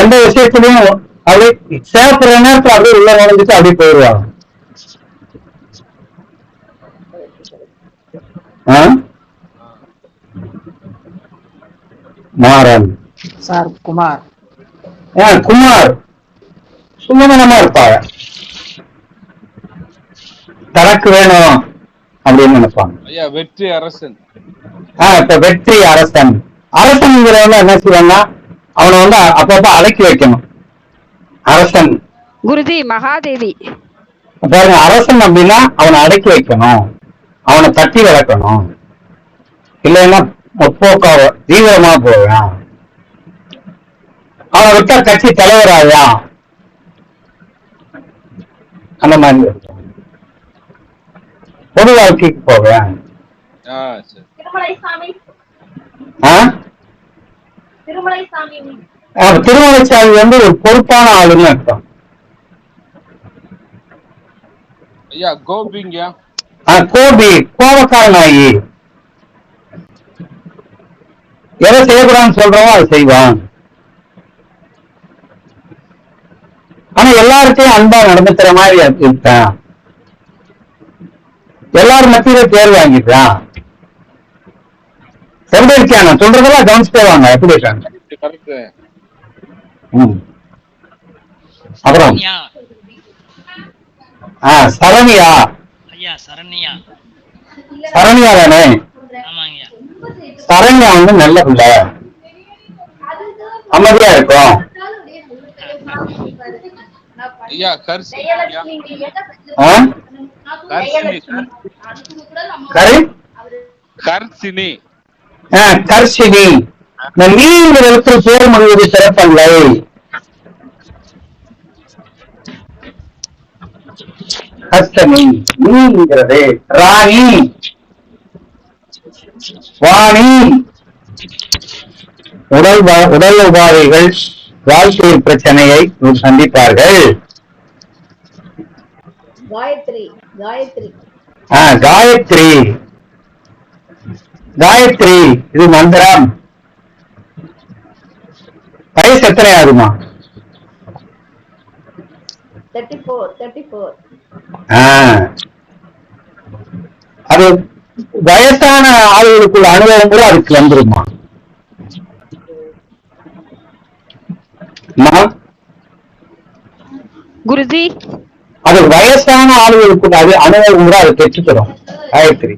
எந்த விஷயத்திலையும் அப்படியே சேப்புற நேரத்தில் அப்படியே உள்ள நுழைஞ்சிட்டு அப்படியே போயிடுவாங்க. மாறன். சார் குமார். குமார் சுமநலமா இருப்பாங்க, தனக்கு வேணும் அப்படின்னு நினைப்பாங்க. ஐயா வெற்றி அரசன். இப்ப வெற்றி அரசன். அரசன்ங்கிறவங்க என்ன செய்வாங்கன்னா அவனை வந்து அப்பப்ப அடக்கி வைக்கணும். அரசன் குருஜி மகாதேவி. பாருங்க, அரசன் அப்படின்னா அவனை அடக்கி வைக்கணும், அவனை தட்டி வளர்க்கணும், இல்லைன்னா முற்போக்காக தீவிரமா போவான், அவனை விட்டா கட்சி தலைவராயா, அந்த மாதிரி பொது வாழ்க்கைக்கு போவேன். திருமலைசாமி. திருமலைசாமி. திருமலைசாமி வந்து ஒரு பொறுப்பான ஆளுன்னு அர்த்தம். ஐயா கோபிங்க. கோபி கோபக்கார நாயி, எதை செய்யக்கூடாதுன்னு சொல்றோமோ அதை செய்வான். ஆனா எல்லாருக்கையும் அன்பா நடந்துக்கிற மாதிரி இருக்கான், எல்லாரும் மத்தியில பேர் வாங்கிட்டான். எப்படி இருக்காங்க சொல்றதெல்லாம் கவனிச்சுட்டே வாங்க, எப்படி இருக்காங்க. அப்புறம் சரணியா. ஐயா சரண்யா. சரண்யா தானே? ஆமாங்கய்யா. சரண்யா வந்து நல்ல பிள்ளை, அமைதியா இருக்கும். ஐயா கர்சினி. கர்சினி. கர்ஷினி. இந்த நீங்கிற இடத்துல பேர் மொழிவது சிறப்பல்லை. கர்ஷினி நீங்கிறது ராணி, வாணி. உடல் உபாதைகள் வாழ்க்கை பிரச்சனையை சந்திப்பார்கள். காயத்ரி. காயத்ரி. காயத்ரி. காயத்ரி இது மந்திரம். வயசு எத்தனை ஆகுமா? 34. அது வயசான ஆளுகளுக்குள்ள அனுபவம் கூட அதுக்கு வந்துருமா? குருஜி அது வயசான ஆளுகளுக்குள்ள அது அனுபவம் கூட அது பெற்றுத்தரும். காயத்ரி.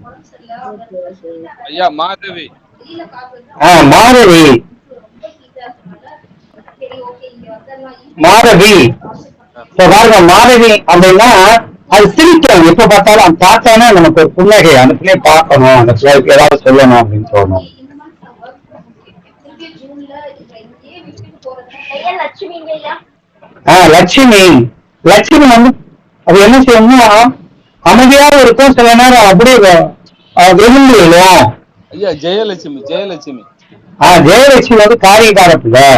ஐயா மாதவி. மாதவி. மாதவி பாருங்க, மாதவி அப்படின்னா அது சிரிக்கும். எப்ப பார்த்தாலும் பார்த்தானே நமக்கு ஒரு புன்னகை, அந்த பிள்ளைய பார்க்கணும், அந்த பிள்ளைக்கு ஏதாவது சொல்லணும் அப்படின்னு தோணும். லட்சுமி. லட்சுமி வந்து அது என்ன செய்யணும்னா அமைதியாக இருக்கும், சில நேரம் அப்படியே வெகுந்துடும். ஐயா ஜெயலட்சுமி. ஜெயலட்சுமி. ஜெயலட்சுமி வந்து காரியக்கார பிள்ளை.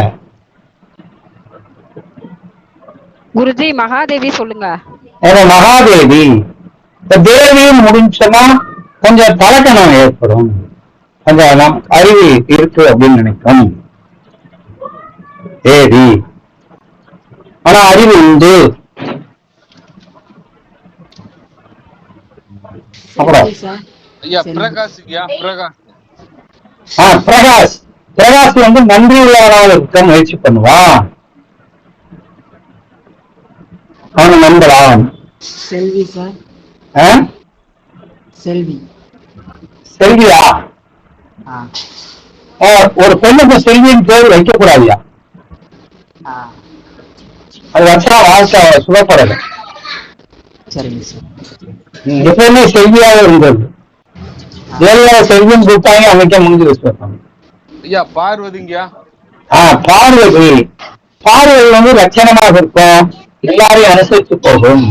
குருஜி மகாதேவி சொல்லுங்க. மகாதேவி. இந்த தேவியும் முடிஞ்சோன்னா கொஞ்சம் பழக்கணம் ஏற்படும், கொஞ்சம் அறிவு இருக்கு அப்படின்னு நினைக்கும் தேவி. ஆனா அறிவு உண்டு. அப்புறம் ஐயா பிரகாஷ். பிரகாஷ். பிரகாஷ். பிரகாஷ் வந்து நன்றி உள்ளவனாக இருக்க முயற்சி பண்ணுவான், அவனை நம்பலாம். செல்வி சார். செல்வி. செல்வியா? ஒரு பெண்ணுக்கு செல்வியின் பேர் வைக்க கூடாதியா? அது வச்சா வாழ்க்கை சுகப்படல. சரிங்க சார். எப்பவுமே செல்வியாக இருந்தது. எல்லா செல்வியும் கூப்பிட்டாங்க, அமைக்க முடிஞ்சு வச்சிருப்பாங்க. ஐயா பார்வதிங்கயா. பார்வதி. பார்வதி வந்து லட்சணமாக இருக்கும், எல்லாரையும் அனுசரித்து போகும்,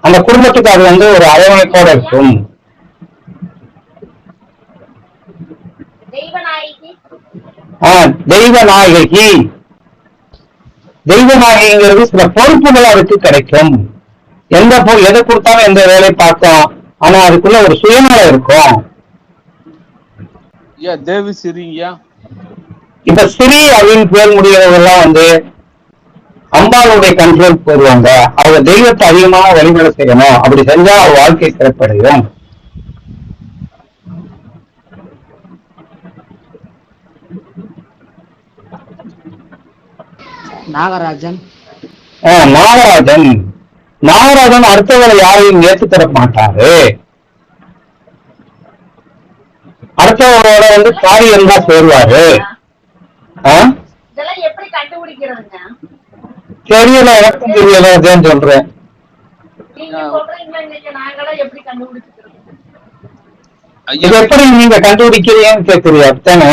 அந்த குடும்பத்துக்கு அது வந்து ஒரு அரவணைப்போட இருக்கும். தெய்வநாயகி. தெய்வநாயகிங்கிறது சில பொறுப்புகள் அதுக்கு கிடைக்கும். எதை கொடுத்தாலும் எந்த வேலை பார்க்கும், ஆனா அதுக்குள்ள ஒரு சுயநலம் இருக்கும். தேவி சிறிங்கயா. இப்ப சிறி அப்படின்னு பேர் முடிகிறவங்கெல்லாம் வந்து அம்பாளுடைய கண்ட்ரோல் போடுவாங்க. அவங்க தெய்வத்தை அதிகமாக வழிபாடு செய்யணும், அப்படி செஞ்சா அவங்க வாழ்க்கை சிறப்படையும். நாகராஜன். நாகராஜன். நாகராஜன் அடுத்தவரை யாரையும் ஏற்றுத்தர மாட்டாரு. அடுத்தவரோட வந்து காரியம் தான் சேருவாரு. இதெல்லாம் எப்படி கண்டுபிடிக்கிறதுங்க? தெரியல, எனக்கும் தெரியல, அதான் சொல்றேன். நீங்க சொல்றீங்களா, இன்னைக்கு நாங்களாம் எப்படி கண்டுபிடிச்சிக்கிறது? இது எப்படி நீங்க கண்டுபிடிக்கிறீங்கன்னு கேக்குறியா? தானே.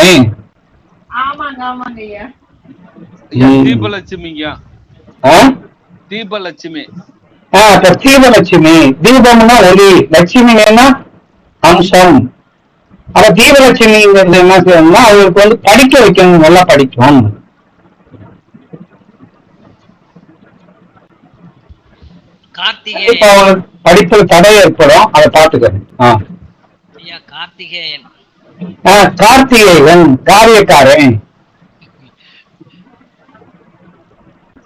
ஆமாங்க ஆமாங்க ஐயா. தீபலட்சுமிங்க. தீபலட்சுமி. தீபலட்சுமி. தீபம்னா ஒளி, லட்சுமின்னா அம்சம். அப்ப தீபலட்சுமிங்கிறது என்ன செய்யணும்னா அவங்களுக்கு வந்து படிக்க வைக்கணும், நல்லா படிக்கும். இப்ப அவங்களுக்கு படிப்பு தடை ஏற்படும், அதை பார்த்துக்கணும். கார்த்திகேயன். கார்த்திகேயன் காரியக்காரன்.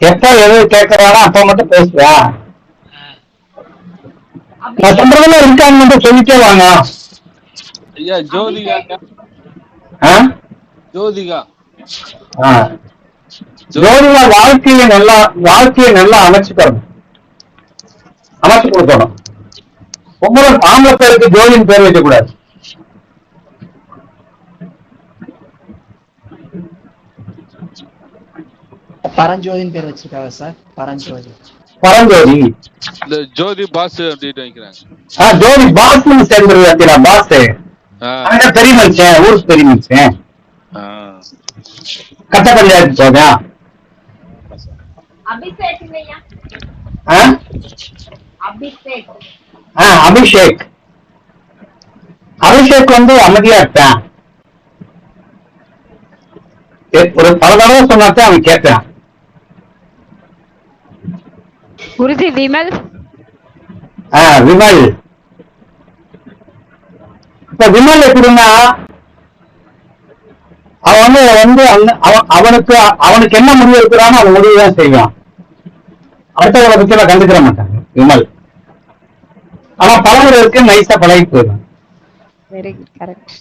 எப்ப எது கேட்கறானோ அப்ப மட்டும் பேசுவேன். நான் சொல்றதுல இருக்கான்னு மட்டும் சொல்லிட்டே வாங்க. ஐயா ஜோதிகா. ஜோதிகா. ஜோதிகா வாழ்க்கையை நல்லா அமைச்சு தரணும், அமைச்சு கொடுக்கணும். ஒவ்வொரு ஆம்பளை பேருக்கு ஜோதியின் பேர் வைக்க கூடாது. பரஞ்சோதின்னு பேர் வச்சிருக்காங்க சார். பரஞ்சோதி. பரஞ்சோதி. இந்த ஜோதி பாஸ் அப்படின்னு வைக்கிறாங்க. ஜோதி பாஸ்னு சேர்ந்துருது. அப்படின்னா பாஸ் பெரிய மனுஷன், ஊருக்கு பெரிய மனுஷன். கட்ட பஞ்சாயத்து போதா. அபிஷேக். அபிஷேக் வந்து அமைதியா இருக்கான். ஒரு பல தடவை சொன்னாத்தான் அவன் கேட்கிறான். குருஜி விமல். விமல். இப்ப விமல் எப்படின்னா அவன் வந்து அவனுக்கு என்ன முடிவு இருக்கிறானோ அவன் முடிவுதான் செய்வான். அடுத்தவங்களை பத்தி எல்லாம் கண்டுக்கிற மாட்டாங்க விமல். ஆனா பழகுறதுக்கு நைஸா பழகி போயிடும். Very correct.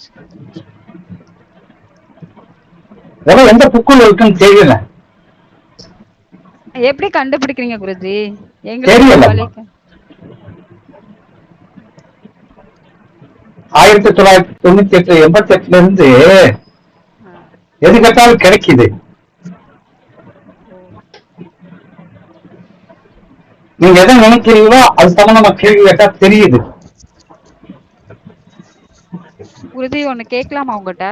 அதெல்லாம் எந்த புக்குள்ள இருக்குன்னு தெரியல. எப்படி கண்டுபிடிக்கிறீங்க குருஜி? தெரியல. 1998 88ல இருந்து எது கேட்டாலும் கிடைக்குது. நீங்க எதை நினைக்கிறீங்களோ அது சம்பந்தமா கேள்வி கேட்டா தெரியுது. குருஜி ஒண்ணு கேட்கலாமா உங்ககிட்ட?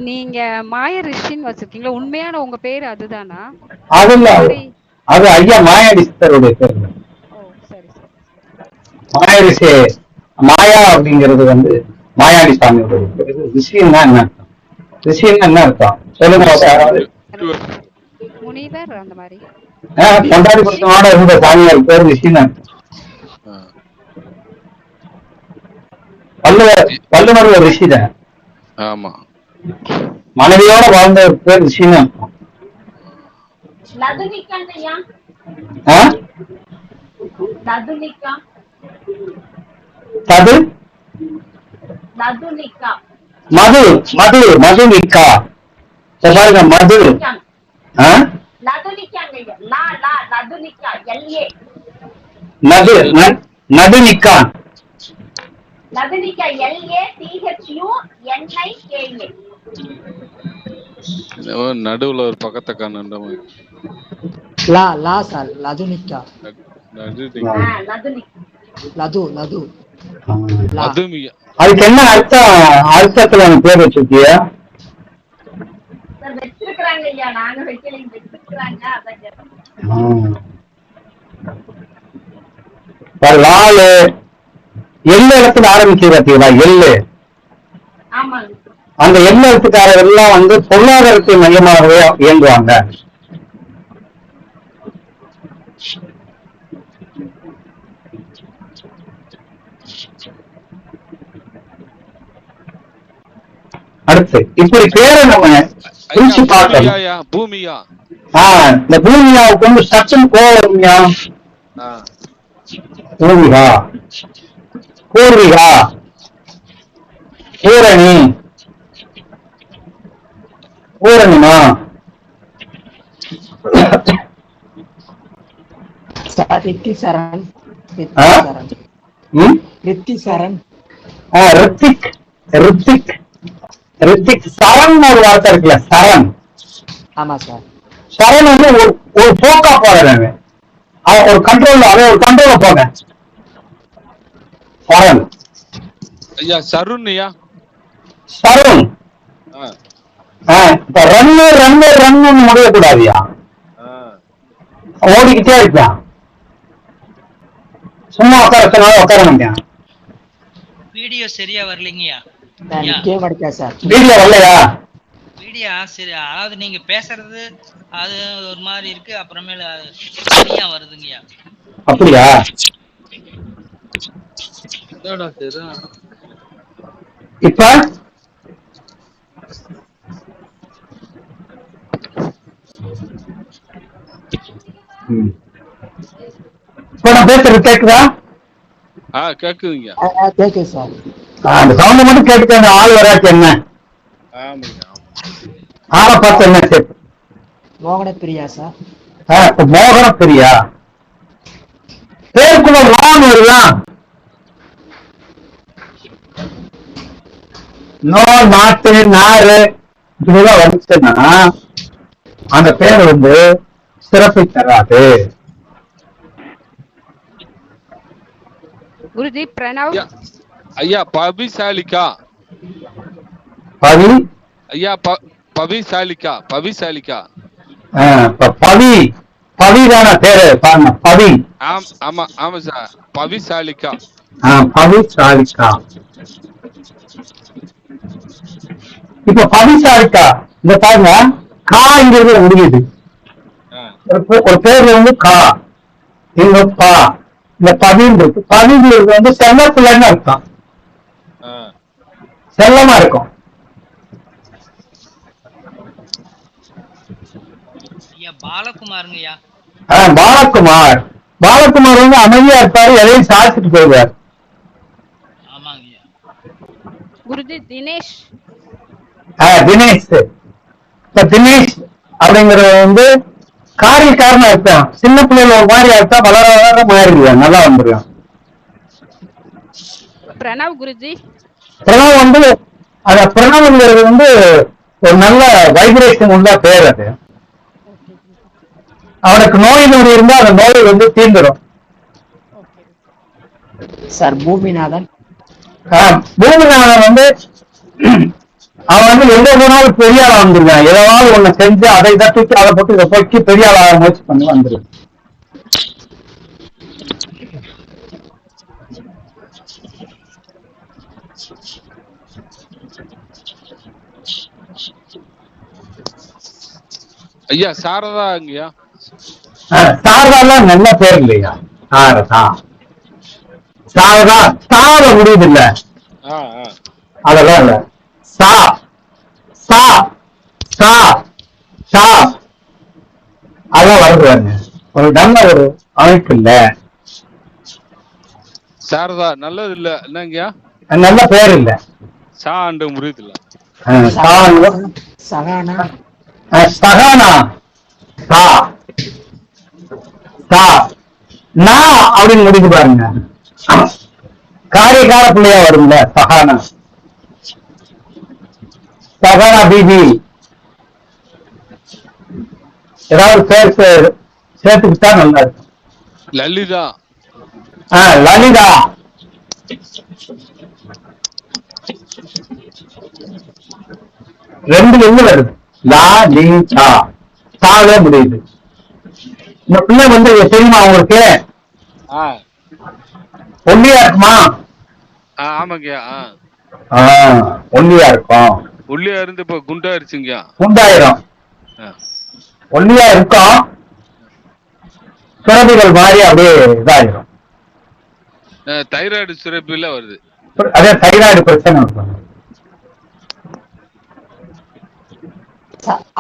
நீங்க மாய ரிஷின்னு வச்சிருக்கீங்களா, உண்மையான உங்க பேரு அதுதானா? அது இல்ல, அது ஐயா மாயாடி சித்தருடைய பேர். மாயா ரிஷி. மாயா அப்படிங்கிறது வந்து மாயாடி சாமியோட பேரு. ரிஷின்னா என்ன அர்த்தம்? ரிஷின்னா என்ன அர்த்தம் சொல்லுங்க யாராவது. முனிவர் அந்த மாதிரி கொண்டாடி கொடுத்தனோட இருந்த சாமியார் பேர் ரிஷின்னு. வள்ளுவர் ஒரு ரிஷி தான். ஆமா. மனைவியோட வாழ்ந்த ஒரு பேர் ரிஷின்னு அர்த்தம். மதுமிகா. பாருங்க மது. நதுனிகா. நடுவுல ஒரு பக்கத்தை காண. அதுக்கு என்ன அர்த்தம்? அர்த்தத்துல பேர் வச்சிருக்கியா? லாலு எள்ளு இடத்துல ஆரம்பிச்சு பார்த்தீங்களா? எள்ளு. அந்த எள்ளு எழுத்துக்காரர் எல்லாம் வந்து பொருளாதாரத்தை மையமாகவே இயங்குவாங்க. அடுத்து இப்படி பேரை நம்ம பிரிச்சு பார்க்கணும். பூமியா. இந்த பூமியாவுக்கு வந்து சட்டம் கோவமியா. பூமிகா, பூர்விகா, பூரணி, பூரணிமா, ரித்தி சரண். ஆ? ரித்தி சரண். ம்? ரித்தி சரண். ரித்திக் ரித்திக் ரித்திக் சரண் ஒரு வார்த்தை இருக்குல்ல, சரண். ஆமா சார். சரண் வந்து ஒரு போக்கா போறேன். அவன் ஒரு கண்ட்ரோல், அவன் ஒரு கண்ட்ரோல போங்க. சரண். ஐயா சருண்யா. சரண். இப்ப ரன்னு ரன்னு ரன்னு முடியக்கூடாதுயா, ஓடிக்கிட்டே இருக்கான். சும்மா உட்கார சொன்னாலும் உட்கார மாட்டேன். வீடியோ சரியா வரலைங்கய்யா. நிக்கவே மாட்டேன் சார். வீடியோ வரலையா? வீடியோ சரி, அதாவது நீங்க பேசுறது அது ஒரு மாதிரி இருக்கு, அப்புறமேல தனியா வருதுங்கய்யா. அப்படியா? என்னடா சரி. இப்ப இப்ப நான் பேசுறது கேக்குதா? கேக்குதுங்க. கேக்குது சார். அந்த சவுண்ட் மட்டும் கேட்டுக்க, அந்த ஆள் வராச்சு. என்ன ஆமாங்க. ஆளை பார்த்து என்ன சேர்த்து? மோகன பிரியா சார். இப்ப மோகன பிரியா பேருக்குள்ள லோன் வருதான். நோ, நாட்டு, நாறு இப்படிதான் வந்துச்சுன்னா அந்த பேர் வந்து சிறப்பை தராது. குருஜி பிரணவ். ஐயா பவிசாலிகா. பவி. ஐயா பவிசாலிகா. பவிசாலிகா. பவி. பவிதான பேரு பாருங்க, பவி. ஆமா ஆமா சார், பவிசாலிகா. பவிசாலிகா. இப்ப பவிசாலிகா இந்த பாருங்க, காங்கிறது முடியுது. ஒரு பேர்ல வந்து கா, இங்க பா, இந்த பவின்றது. பவிங்கிறது வந்து செல்ல பிள்ளைன்னு அர்த்தம், செல்லமா இருக்கும். ஐயா பாலகுமாருங்கய்யா. பாலகுமார். பாலகுமார் வந்து அமைதியா இருப்பாரு, எதையும் சாதிச்சுட்டு போயிடுவார். ஆமாங்கய்யா. குருஜி தினேஷ். தினேஷ். இப்ப தினேஷ் அப்படிங்கறது வந்து காரியக்காரனா இருப்பான். சின்ன பிள்ளைல ஒரு மாதிரி இருப்பான், வளர வளர மாறிடுவான், நல்லா வந்துடுவான். பிரணவ் குருஜி. பிரணவ் வந்து அந்த பிரணவங்கிறது வந்து ஒரு நல்ல வைப்ரேஷன் உள்ள பேர். அது அவனுக்கு நோய் நொடி இருந்தா அந்த நோய் வந்து தீர்ந்துடும். சார் பூமிநாதன். பூமிநாதன் வந்து அவன் வந்து எந்த போனாலும் பெரிய ஆளா வந்துருவான். ஏதாவது ஒண்ணு செஞ்சு அதை தூக்கி அதை போட்டு இதை போக்கி பெரிய ஆளாக முயற்சி பண்ணி வந்துருவான். ஐயா சாரதாங்கய்யா. சாரதாலாம் நல்ல பேர் இல்லையா? சாரதா. சாரதா சார முடியுது இல்ல, அதெல்லாம் இல்ல. சா சா சா சா அதெல்லாம் வருது. ஒரு நல்ல ஒரு அமைப்பு இல்ல. சாரதா நல்லது இல்ல என்னங்கய்யா? நல்ல பேர் இல்ல. சா அண்டு முடியுது இல்ல. சகானா. சகானா. சா சா நா அப்படின்னு முடிச்சு பாருங்க, காரியக்கார பிள்ளையா வரும்ல. சகானா. சகானா பிபி ஏதாவது பேர் சேர்த்துக்கிட்டா நல்லா இருக்கும். லலிதா. லலிதா. ரெண்டு எங்க வருது, லா லி தா, தாலே முடியுது. இந்த பிள்ளை வந்து தெரியுமா உங்களுக்கு? ஒல்லியா இருக்குமா? ஆமாங்கய்யா. ஒல்லியா இருக்கும். ஒல்லியா இருந்து இப்ப குண்டாயிருச்சுங்க. குண்டாயிரும். ஒல்லியா இருக்கும், சுரபிகள் மாதிரி அப்படியே இதாயிரும். தைராய்டு சுரப்பில வருது. அதே தைராய்டு பிரச்சனை இருக்கும்.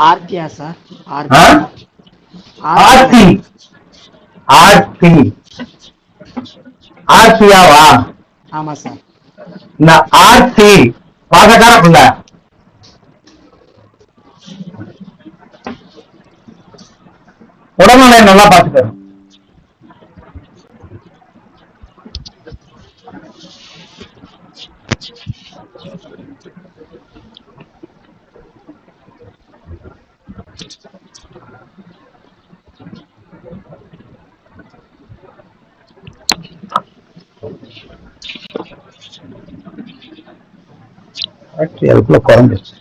ஆர்த்தியா சார்? ஆர்த்தி. ஆர்த்தி. ஆர்த்தியாவா? ஆமா சார். இந்த ஆர்த்தி பாசக்கார பிள்ளை. உடல்நிலை நல்லா பாத்துக்க. பேட்டரி அதுக்குள்ள குறைஞ்சிருச்சு.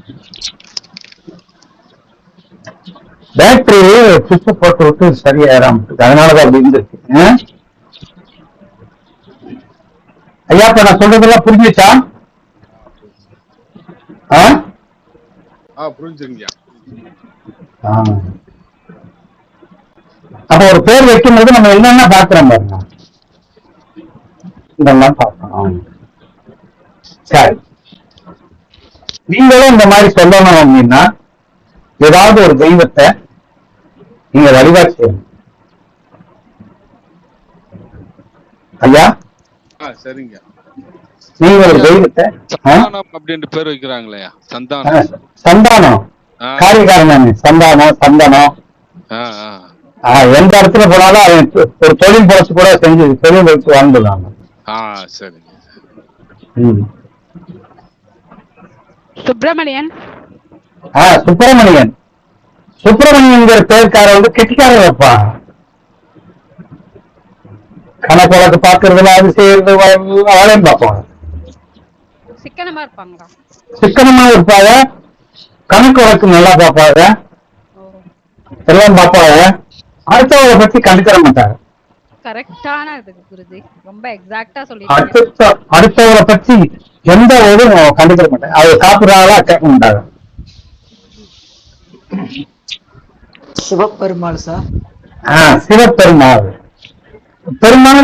பேட்டரி சுவிட்ச் போட்டு விட்டு சரியாயிராம அதனாலதான் அப்படி இருந்துருக்கு. ஐயா இப்ப நான் சொல்றதெல்லாம் புரிஞ்சுச்சா? புரிஞ்சுங்கய்யா. அப்ப ஒரு பேர் வைக்கும்போது நம்ம என்னென்ன பாக்குறோம் பாருங்க, இதெல்லாம் பார்க்கணும். சரி, நீங்களும் இந்த மாதிரி சொல்லணும் அப்படின்னா ஏதாவது ஒரு தெய்வத்தை நீங்க வழிபாடு செய்யணும். ஐயா சரிங்க. நீங்க ஒரு தெய்வத்தை அப்படின்னு பேர் வைக்கிறாங்களே சந்தானம். சந்தானம் காரியக்காரன் சந்தானம் சந்தனம். எந்த இடத்துல போனாலும் அவன் ஒரு தொழில் பொழைச்சு கூட செஞ்சு தொழில் வச்சு வாழ்ந்துடுவாங்க. சரிங்க. சுப்பிரமணியன். சுப்பிரமணியன் சுப்பிரமணியன் பேருக்கார வந்து கெட்டிக்காரர் வைப்பான். கணக்கு வழக்கு பாக்குறதுல அது செய்யறது அவளையும் பார்ப்பாங்க. சிக்கனமா இருப்பாங்களா? சிக்கனமா இருப்பாங்க, கணக்கு வழக்கு நல்லா பார்ப்பாங்க, எல்லாம் பார்ப்பாங்க. அடுத்தவரை பத்தி கண்டுக்கிற மாட்டாங்க. கரெக்டான குருஜி, ரொம்ப எக்ஸாக்ட்டா சொல்லி. அடுத்தவரை பத்தி எந்த ஒரு கண்டுக்கிற மாட்டாங்க. அவர் சாப்பிடுறாங்களா கேட்க மாட்டாங்க. சிவபெருமாள் சார். சிவபெருமாள் பெருமாள்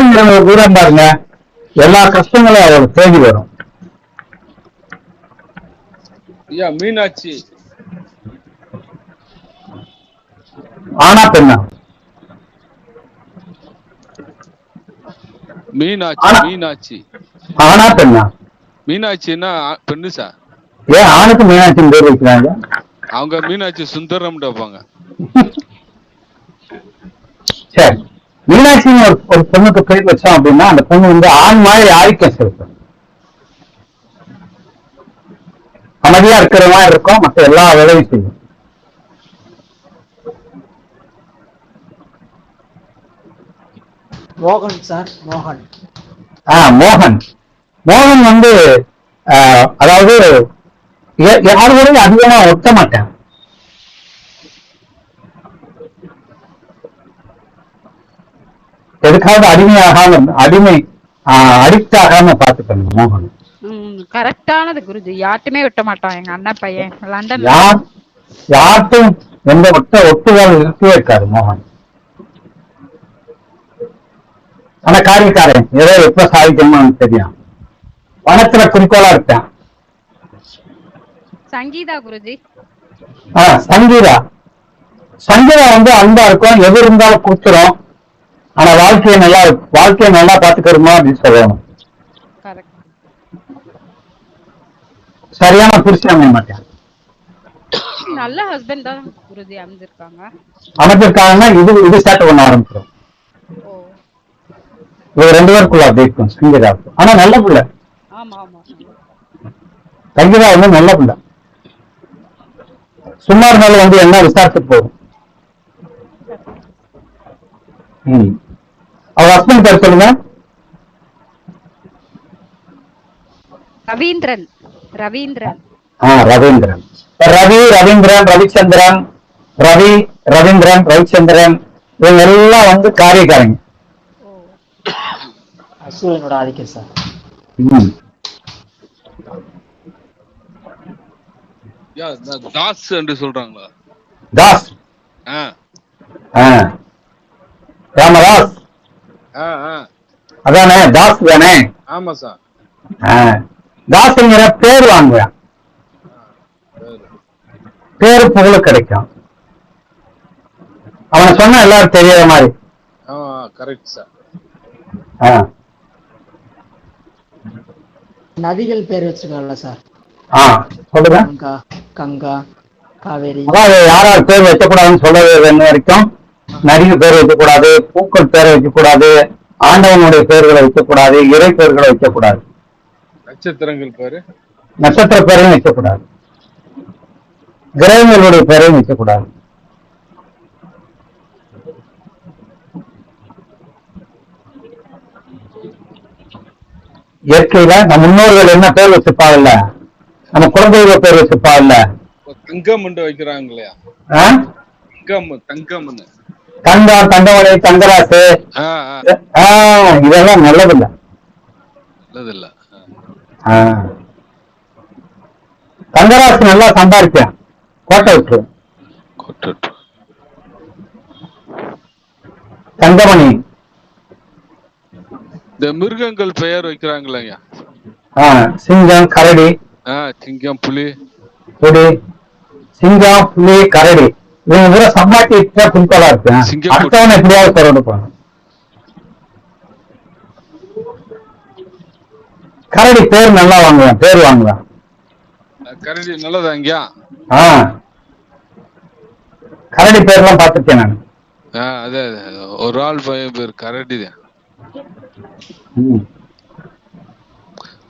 தூரம் பாருங்க, எல்லா கஷ்டங்களும் அவரை தேடி வரும். மீனாட்சி ஆனா பெண்ணா? மீனாட்சி ஆனா பெண்ணா? மீனாட்சின்னா பெண்ணு சார். ஏன் ஆணுக்கு மீனாட்சின்னு பேர் வைக்கிறாங்க? அவங்க மீனாட்சி சுந்தரம் வைப்பாங்க. சரி, மீனாட்சின்னு ஒரு பொண்ணுக்கு பேர் வச்சோம் அப்படின்னா அந்த பொண்ணு வந்து ஆண் மாதிரி ஆதிக்கம் செலுத்தும். அமைதியா இருக்கிற மாதிரி இருக்கும், மற்ற எல்லா வேலையும் செய்யும். மோகன் சார். மோகன். மோகன். மோகன் வந்து அதாவது யாரோடையும் அதிகமா ஒட்ட மாட்டேன். எதுக்காவது அடிக்ட் ஆகாம பாத்துக்கணும் மோகன். கரெக்டானது குருஜி, யார்ட்டுமே விட்ட மாட்டான். எங்க அண்ணன் பையன் லண்டன் யார்ட்டும் எந்த ஒட்டுதல் இருக்கவே இருக்காது மோகன். ஆனா காரியக்காரன் ஏதோ எப்ப சாதிக்கணும்னு தெரியும், பணத்துல குறிக்கோளா இருப்பேன். சங்கீதா குருஜி. சங்கீதா வந்து அன்பா இருக்கும், எது இருந்தாலும் கொடுத்துரும். ஆனா வாழ்க்கையை நல்லா பாத்துக்கிறோமா அப்படின்னு சொல்லணும். சரியான புருஷன் அமைய மாட்டேன். நல்ல ஹஸ்பண்ட் தான் குருஜி அமைஞ்சிருக்காங்கன்னா இது ஸ்டார்ட் பண்ண ஆரம்பிச்சிடும். இது 2 பேருக்குள்ள அப்படி இருக்கும் சங்கீதாவுக்கு. ஆனா நல்ல பிள்ளை. சங்கீதா வந்து நல்ல பிள்ளை. சும்மா இருந்தாலும் வந்து என்ன விசாரிச்சுட்டு போகும். அவர் ஹஸ்பண்ட் பேர் சொல்லுங்க. ரவீந்திரன். ரவீந்திரன். ரவீந்திரன், ரவிச்சந்திரன், ரவீந்திரன், ரவிச்சந்திரன் இவங்க எல்லாம் வந்து காரியக்காரங்க. சூரியனோட ஆதிக்கம் சார். தாஸ் என்று சொல்றாங்களா? தாஸ். ராமதாஸ். அதானே தாஸ் தானே? ஆமா சார். தாஸ்ங்கிற பேர் வாங்குவேன், பேரு புகழ் கிடைக்கும். அவனை சொன்னா எல்லாரும் தெரியாத மாதிரி. Correct sir. நதிகள் பேர் வச்சிருக்காங்கல்ல சார்? சொல்லுங்க. கங்கா, காவேரி. அதாவது யாரார் பேர் வைக்கக்கூடாதுன்னு சொல்லவே என்ன வரைக்கும், நதிகள் பேர் வைக்கக்கூடாது, பூக்கள் பேர் வைக்கக்கூடாது, ஆண்டவனுடைய பெயர்களை வைக்கக்கூடாது, இறை பெயர்களை வைக்கக்கூடாது, நட்சத்திரங்கள் பேரு, நட்சத்திர பெயரையும் வைக்கக்கூடாது, கிரகங்களுடைய பெயரையும் வைக்கக்கூடாது. இயற்கையில நம்ம முன்னோர்கள் என்ன பேர் வச்சிருப்பாங்கல்ல, நம்ம குழந்தைகள பேர் வச்சிருப்பாங்கல்ல, தங்கம் வைக்கிறாங்க இல்லையா? ஆ? தங்கம்னு தங்கம், தங்கமணி, தங்கராசு, இதெல்லாம் நல்லதில்ல. நல்லதில்ல. தங்கராசு நல்லா சம்பாதிப்பேன், கோட்டை விட்டு. தங்கமணி இந்த மிருகங்கள் பெயர் வைக்கிறாங்க. சிங்கம், கரடி. சிங்கம், புலி, சிங்கம், புலி, கரடி, இவங்க கூட சம்பாட்டி குறிக்கோளா இருக்கேன். அடுத்தவன் எப்படியாவது தொடர்ந்து போகணும். கரடி பேர் நல்லா வாங்குவேன், பேர் வாங்குவேன். கரடி நல்லதாங்கயா? கரடி பேர்லாம் பார்த்துருக்கேன் நான். அதே ஒரு ஆள் பையன் பேர் கரடி தான்.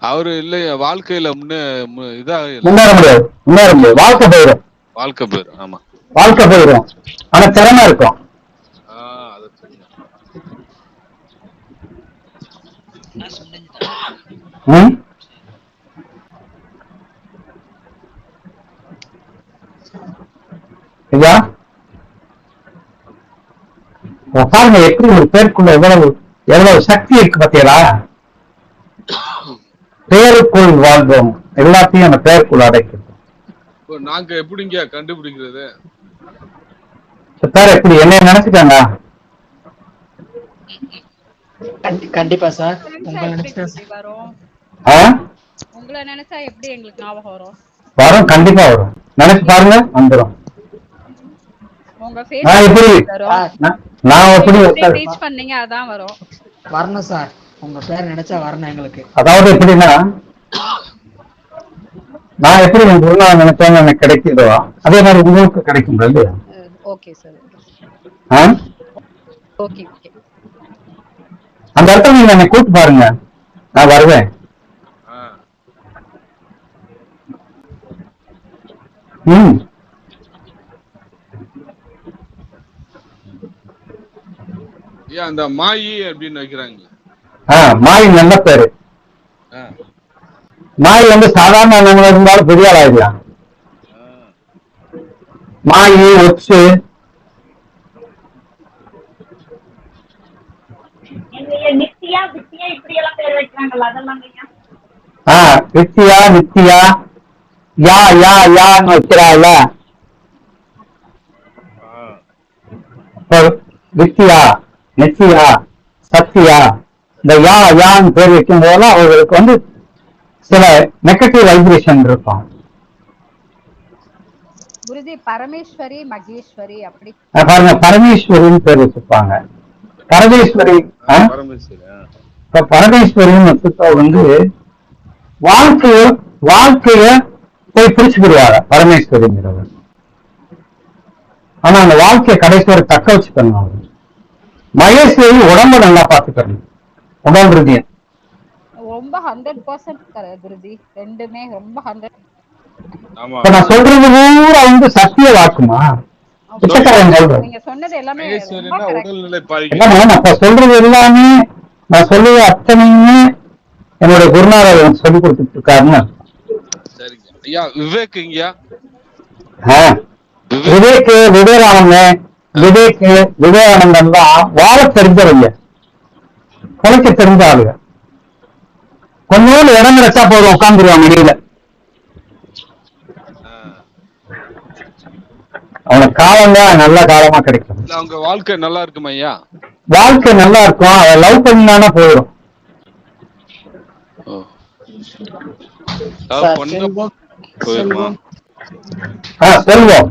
அவரு இல்லையா வாழ்க்கையில முன்னேற முடியாது, வாழ்க்கை போயிடும். ஆமா, வாழ்க்கை போயிடும். ஆனா திறமை இருக்கும். ஐயா பாருங்க எப்படி ஒரு பேருக்குள்ள எவ்வளவு சக்தி இருக்கு பாத்தீங்களா? பேருக்குள் வாழ்வோம், எல்லாத்தையும் அந்த பேருக்குள் அடைக்கும். நாங்க எப்படிங்க கண்டுபிடிக்கிறது? சார் எப்படி என்ன நினைச்சுட்டாங்க? கண்டிப்பா சார். உங்களை நினைச்சா எப்படி எங்களுக்கு ஞாபகம் வரும்? கண்டிப்பா வரும். நினைச்சு பாருங்க, வந்துடும். நான் எப்படி டீச் பண்ணீங்க அதான் வரும். வரணும் சார், உங்க பேர் நினைச்சா வரணும் எங்களுக்கு. அதாவது எப்படின்னா, நான் எப்படி என் குருநாதர் நினைச்சாங்க எனக்கு கிடைக்குதோ அதே மாதிரி உங்களுக்கு கிடைக்கும். Okay sir. Okay okay. அந்த இடத்துல நீங்க என்னை கூப்பிட்டு பாருங்க, நான் வருவேன். அந்த மாயி அப்படின்னு வைக்கிறாங்க. மாயி நல்ல பேரு. மாயி சாதாரண இருந்தாலும் பெரிய ஆள் ஆயிடலாம். மாயி, ஒச்சு, நித்யா, வித்யா இப்படி எல்லாம் பேர் வைக்கிறாங்கல்ல அதெல்லாம்? வித்யா, நித்யா, யா யா யான்னு வைக்கிறாள்ல. வித்யா, நித்யா, சத்யா, இந்த யா யான்னு பேர் வைக்கும் போதெல்லாம் அவர்களுக்கு சில நெகட்டிவ் வைப்ரேஷன் இருக்கும். குருஜி பரமேஸ்வரி, மகேஸ்வரி அப்படி பாருங்க, பரமேஸ்வரின்னு பேர் வச்சிருப்பாங்க. பரமேஸ்வரி பரமேஸ்வரின்னு வாழ்க்கைய போய் பிடிச்சுக்கிடுவாங்க பரமேஸ்வரிங்கிறவர். ஆனா அந்த வாழ்க்கையை கடைசி வரை தக்க வச்சுக்கணும். மகேஸ்வரி உடம்ப நல்லா பாத்துக்கணும், உடம்பு ரீதியா ரொம்ப 100% குருஜி. ரெண்டுமே ரொம்ப 100. நான் சொல்றது பூரா சத்திய வாக்குமா? நீங்க சொன்னது எல்லாமே நான் சொல்றது எல்லாமே, நான் சொல்றது அத்தனையுமே என்னுடைய குருநாதர் சொல்லி கொடுத்துட்டு இருக்காருன்னு. விவேகானந்தன் தான் வாழ தெரிஞ்சவங்க, குலைக்க தெரிஞ்ச ஆளுங்க. கொஞ்சம் இடம் கிடைச்சா போதும், உட்காந்துருவாங்க வெளியில. அவனுக்கு காலம்தான் நல்ல காலமா கிடைக்கும். அவங்க வாழ்க்கை நல்லா இருக்கும் ஐயா. வாழ்க்கை நல்லா இருக்கும், அதை லவ் பண்ணானா போயிடும். செல்வம்,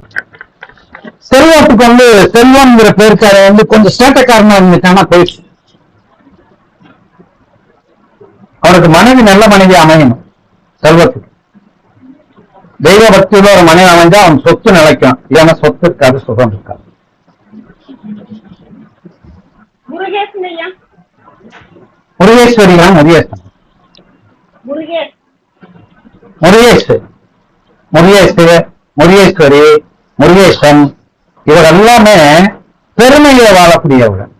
செல்வத்துக்கு செல்வம்ங்கிற பேருக்கார கொஞ்சம் சேட்டக்காரனா இருந்துட்டானா போயிடுச்சு. அவனுக்கு மனைவி நல்ல மனைவி அமையணும். செல்வத்துக்கு தெய்வ பக்தியோட ஒரு மனைவி அமைஞ்சா அவன் சொத்து நிலைக்கும், இல்லைன்னா சொத்து இருக்காது, சுகம் இருக்காது. முருகேஸ்வரியா முருகேசன் முருகேஷ். முருகேஷ் முருகேஸ்வரி முருகேசன் இவர் எல்லாமே பெருமையில வாழக்கூடியவர்.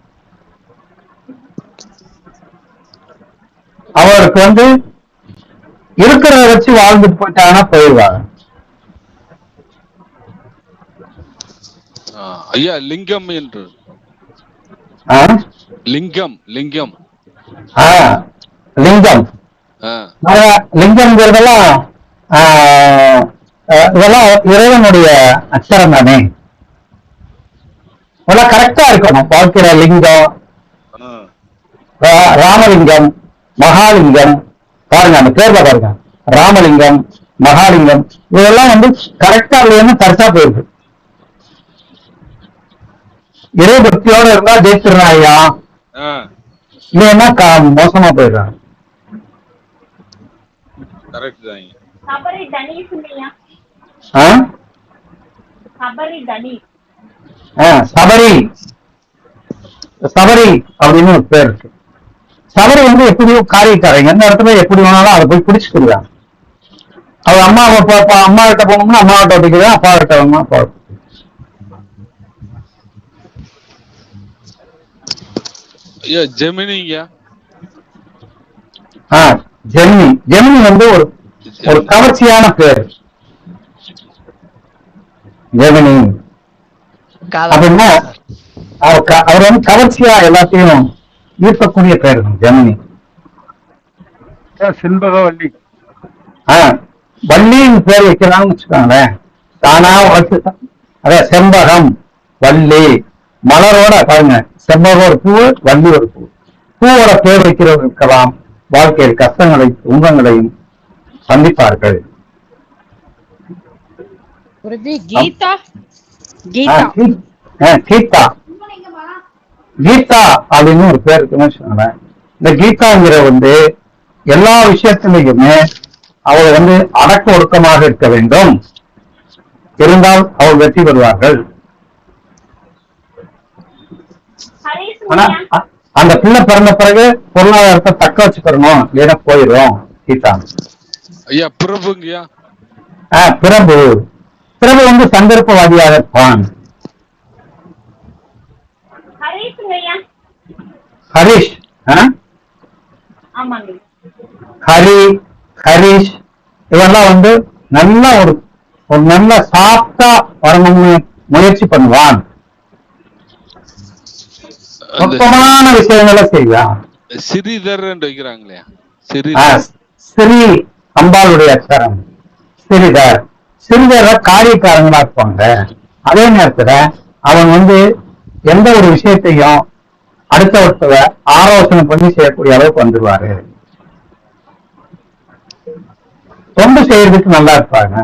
அவருக்கு வந்து இருக்கிறத வச்சு வாழ்ந்துட்டு போயிட்டாங்கன்னா போயிடுவாங்க. ஐயா லிங்கம் என்று ஆ? லிங்கம் லிங்கம் ஆ, லிங்கம் லிங்கம்ங்கிறதெல்லாம் இதெல்லாம் இறைவனுடைய அச்சரம் தானே. இதெல்லாம் கரெக்டா இருக்கணும் வாழ்க்கையில. லிங்கம், ராமலிங்கம், மகாலிங்கம், பாருங்க அந்த பேர்ல பாருங்க, ராமலிங்கம், மகாலிங்கம், இதெல்லாம் வந்து கரெக்டா இல்லைன்னு தரிசா போயிருக்கு. இறை பக்தியோட இருந்தா ஜெயிச்சிடறான் ஐயா, இல்லைன்னா மோசமா போயிடுறான். சபரி தனீஷ் இல்லையா? சபரி தனீஷ். சபரி சபரி அப்படின்னு ஒரு பேர் இருக்கு. சபரி வந்து எப்படியும் காரியக்காரங்க, எந்த இடத்துல எப்படி வேணாலும் அதை போய் பிடிச்சுக்கிடுவாங்க. அவர் அம்மா அம்மா கிட்ட போனோம்னா அம்மா கிட்ட ஒட்டிக்குதான், அப்பா கிட்ட வேணும்னா அப்பா. ஜெமினிங்க. ஜெமினி. ஜெமினி வந்து ஒரு கவர்ச்சியான பேர். ஜெமினி அப்படின்னா அவர் வந்து கவர்ச்சியா எல்லாத்தையும் ஈர்க்கக்கூடிய பேர் ஜெமினி. செண்பகவல்லி. வள்ளின்னு பேர் வைக்கிறான்னு வச்சுக்கோங்களேன், தானா வளர்த்து. அதான் செண்பகம், வள்ளி, மலரோட பாருங்க, செண்பகம் ஒரு பூ, வள்ளி ஒரு பூ. பூவோட பேர் வைக்கிறவர்களுக்கெல்லாம் வாழ்க்கையில் கஷ்டங்களை துன்பங்களையும் சந்திப்பார்கள். கீதா கீதா கீதா அப்படின்னு ஒரு பேர் இருக்குன்னு வச்சுக்கோங்களேன். இந்த கீதாங்கிற வந்து எல்லா விஷயத்திலையுமே அவள் வந்து அடக்க ஒடுக்கமாக இருக்க வேண்டும், இருந்தால் அவள் வெற்றி பெறுவார்கள். ஆனா அந்த பிள்ளை பிறந்த பிறகு பொருளாதாரத்தை தக்க வச்சுக்கணும், இல்லைன்னா போயிடும். கீதா ஐயா பிரபுங்கய்யா. பிரபு. பிரபு வந்து சந்தர்ப்பவாதியாக இருப்பான். ஹரிஷ். ஹரி, ஹரிஷ் இவெல்லாம் வந்து நல்ல ஒரு நல்ல சாஃப்டா வரணும்னு முயற்சி பண்ணுவான். நுட்பமான விஷயங்களை செய்வான். சிறிதர் வைக்கிறாங்களே, ஸ்ரீ அம்பாளுடைய அச்சரம் சிறிதர். சிறிதர காரியக்காரங்களா இருப்பாங்க. அதே நேரத்துல அவன் வந்து எந்த ஒரு விஷயத்தையும் அடுத்தவர்களை ஆலோசனை பண்ணி செய்யக்கூடிய அளவுக்கு வந்துருவாரு. தொண்டு செய்யறதுக்கு நல்லா இருப்பாங்க.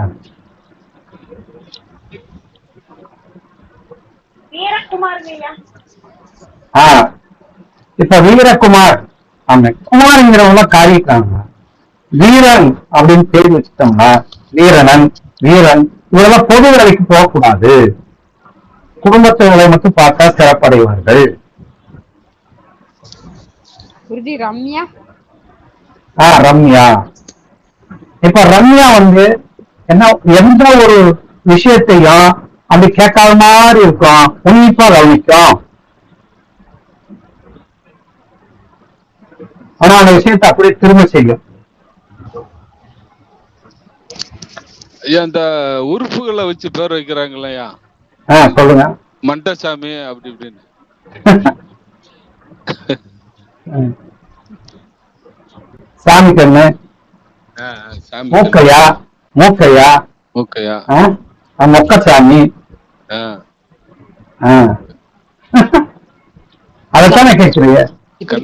இப்ப வீரகுமார், அந்த குமாரிங்கிறவங்க காரியக்காரங்க. வீரன் அப்படின்னு பேர் வச்சுட்டோம்னா வீரனன், வீரன் இதெல்லாம் பொது வேலைக்கு போகக்கூடாது, குடும்பத்தை மட்டும் பார்த்தா சிறப்படைவார்கள். ரம்யா. ரம்யா. இப்ப ரம்யா வந்து என்ன, எந்த ஒரு விஷயத்தையும் அப்படி கேட்காத மாதிரி இருக்கும், உன்னிப்பா கவனிக்கும். ஆனா அந்த விஷயத்தை அப்படியே திரும்ப செய்யும். ஐயா இந்த உறுப்புகளை வச்சு பேர் வைக்கிறாங்களையா, சொல்லுங்க. மண்டசாமி அப்படி இப்படின்னு. சாமி கண்ணு, மூக்கையா, மூக்கையா, மூக்கையா, மொக்கசாமி. அதைத்தானே கேட்கிறீங்க.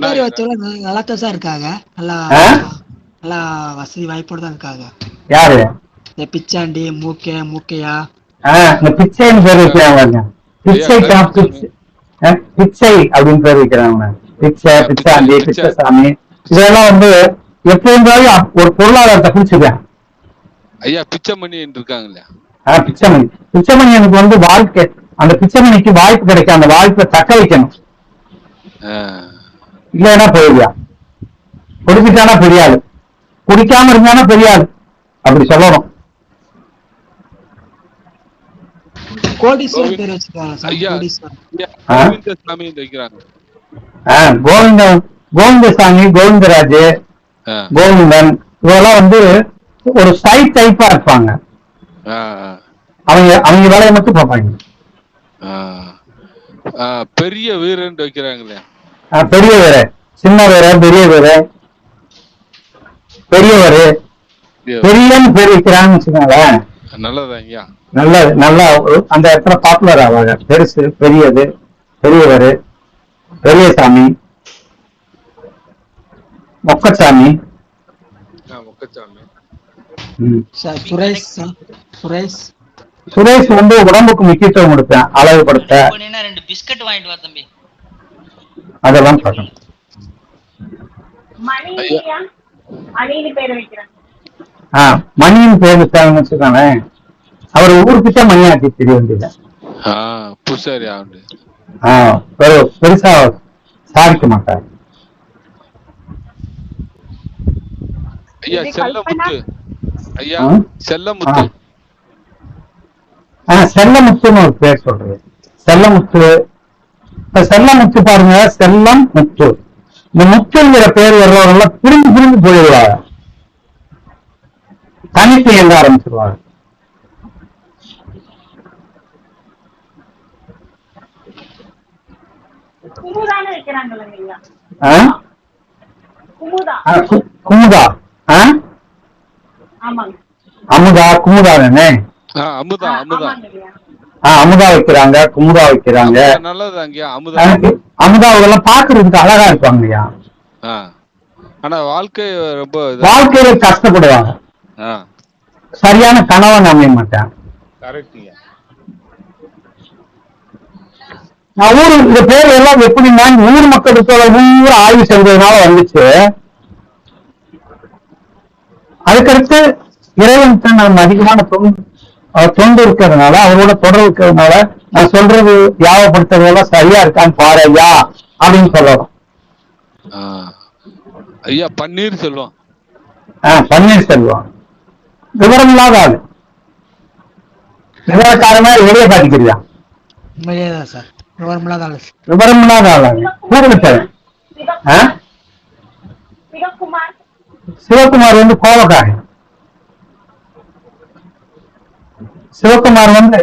பேர் வச்சவங்க நல்லா தான் இருக்காங்க, நல்லா நல்லா வசதி வாய்ப்போடு தான் இருக்காங்க. யாரு? இந்த பிச்சாண்டி, மூக்கையா. இந்த பிச்சைன்னு பேர் வைக்கிறாங்க. பிச்சை அப்படின்னு பேர் வைக்கிறாங்க. பிச்சை, பிச்சாண்டி, பிச்சைசாமி இதெல்லாம் வந்து எப்படி இருந்தாலும் ஒரு பொருளாதாரத்தை பிடிச்சிருக்கேன். ஐயா பிச்சைமணி இருக்காங்க. பிச்சைமணி. பிச்சைமணி எனக்கு வந்து வாழ்க்கை, அந்த பிச்சைமணிக்கு வாய்ப்பு கிடைக்கும், அந்த வாய்ப்பை தக்க வைக்கணும், இல்லைன்னா போயிடுயா. குடிச்சிட்டானா பெரிய ஆளு, குடிக்காம இருந்தானா பெரிய ஆளு, அப்படி சொல்லணும். கோடீஸ்வரர் பேர் வச்சுக்காங்க சார். ஐயா கோடீஸ்வரர். கோவிந்தசாமி வைக்கிறாங்க. கோவிந்தசாமி, கோவிந்தராஜ், கோவிந்தன், இவெல்லாம் வந்து ஒரு சைட் டைப்பா இருப்பாங்க. அவங்க வேலையை மட்டும் பார்ப்பாங்க. பெரிய வீரன் வைக்கிறாங்களே. பெரிய வீர, சின்ன வீர, பெரிய வீர, பெரியவரு, பெரியன்னு பேர் வைக்கிறாங்கன்னு வச்சுக்கோங்களேன். நல்லதான் ஐயா. நல்லா அந்த இடத்துல பாப்புலர் ஆவாங்க. பெருசு, பெரியது, பெரியவரு, பெரியசாமி, மொக்கச்சாமி. சுரேஷ் வந்து உடம்புக்கு முக்கியத்துவம் கொடுப்பேன், அழகுபடுத்த. 2 பிஸ்கட் வாங்கிட்டு வா தம்பி. அதெல்லாம் பார்க்கணும். மணின்னு பேர் வைக்கிறேன். மணின்னு பேர் வச்சாங்கன்னு வச்சுக்கானே, அவர் ஊருக்குச்சா மணி ஆக்கி தெரிய வேண்டியது. பெருசா சாதிக்க மாட்டார். செல்லமுத்துன்னு ஒரு பேர் சொல்றது. செல்லமுத்து பாருங்க, செல்லம் முத்து. இந்த முத்துங்கிற பேர் வர்றவங்க புரிஞ்சு போயிடுவாங்க, தனித்து எங்க ஆரம்பிச்சிருவாங்க. குமுதா, அமுதா, குமுதா தானே? அமுதா வைக்கிறாங்க, குமுதா வைக்கிறாங்க. அமுதாவெல்லாம் பாக்குறதுக்கு அழகா இருப்பாங்கய்யா. வாழ்க்கையில கஷ்டப்படுவாங்க, சரியான கணவன் அமைய மாட்டான். இந்த பேர் எல்லாம் எப்படின்னா ஊர் மக்களுக்கு ஊர் ஆய்வு செஞ்சதுனால வந்துச்சு. அதுக்கடுத்து இறைவனுக்கு நம்ம அதிகமான தொண்டு இருக்கிறதுனால, அவரோட தொடர்பு இருக்கிறதுனால நான் சொல்றது யாவப்படுத்துறதெல்லாம் சரியா இருக்கான்னு பாரு ஐயா அப்படின்னு சொல்லணும். பன்னீர்செல்வம். பன்னீர்செல்வம் விவரம் இல்லாத ஆளு, விவரக்காரமா வெளியே காட்டிக்கிறியா? சார் விவரம் இல்லாத ஆளு. சிவகுமார் வந்து கோபக்காரன். சிவகுமார் வந்து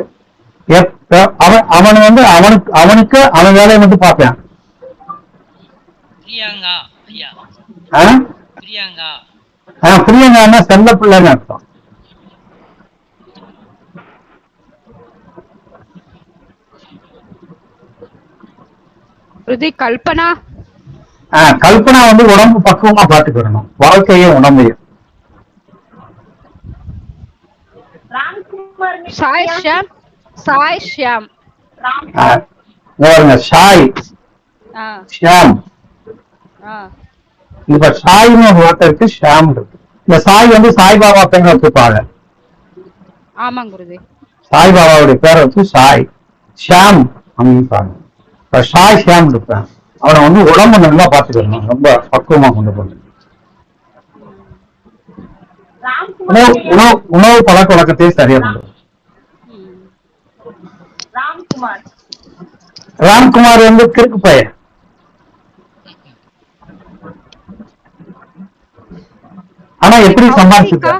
அவனுக்கு அவன் வேலையை மட்டும் பார்ப்பான். பிரியங்கா செல்ல பிள்ளைன்னு அர்த்தம். கல்பனா. கல்பனா வந்து உடம்பு பக்குவமா பாத்துக்கிடணும், வாழ்க்கையும் உடம்பையும். சாய் ஷியாம். ஷியாம். இப்ப சாய்னு ஒரு வார்த்தை இருக்கு, ஷியாம் இருக்கு. இந்த சாய் வந்து சாய்பாபா பேரை வச்சுப்பாங்க. ஆமாங்க குருஜி. சாய்பாபாவுடைய பேரை வச்சு சாய் ஷியாம் அப்படின்பாங்க. இப்ப சாய் ஷியாம் இருப்பேன். அவனை வந்து உடம்பு நல்லா பாத்துக்கணும், ரொம்ப பக்குவமா கொண்டு போகணும். உணவு பழக்க வழக்கத்தையும் சரியா பண்ணுவோம். ராம்குமார் வந்து கிறுக்கு பையன். ஆனா எப்படி சம்பாதிச்சிருக்க?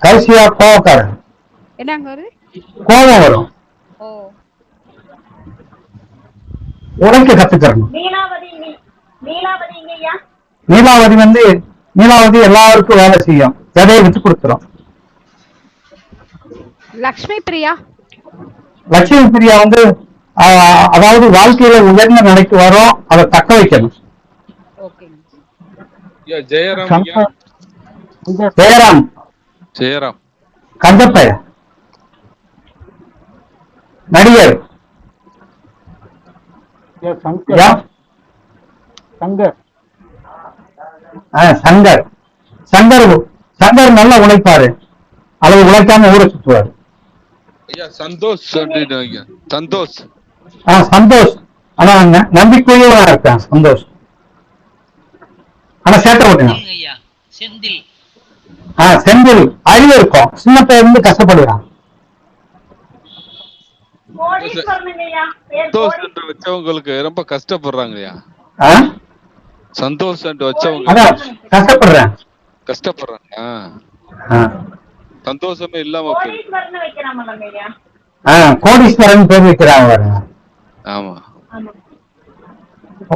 கௌசிகா கோவக்காரன். என்னங்க கோவம் வரும், உழைக்க கத்துக்கணும். நீலாவதி எல்லாருக்கும் வேலை செய்யும், எதையை விட்டு கொடுத்துரும். லட்சுமி பிரியா வந்து அதாவது வாழ்க்கையில உயர்ந்த நிலைக்கு வரும், அதை தக்க வைக்கணும். ஜெயராம் கந்தப்பைய நடிகர். சங்கர் நல்லா உழைப்பாரு, அளவு உழைக்காம ஊரை சுற்றுவாரு. சந்தோஷ் ஆனா நம்பிக்கையோட இருக்கான். சந்தோஷ் ஆனா சேட்டை ஓட்டுங்க. செந்தில் ஐயா, செந்தில். செந்தில் அறிவு இருக்கும், சின்ன பையன் இருந்து கஷ்டப்படுறான். கோடீஸ்வரனுங்கய்யா. பேர் சந்தோஷ் என்று வச்சவங்களுக்கு ரொம்ப கஷ்டப்படுறாங்கய்யா. சந்தோஷ் என்று வச்சவங்க அதான் கஷ்டப்படுறேன். கஷ்டப்படுறாங்க. சந்தோஷமே இல்லாம கோடீஸ்வரன் வைக்கிறாமல்லங்கய்யா. கோடீஸ்வரன் பேர் வைக்கிறாங்க பாருங்க. ஆமா,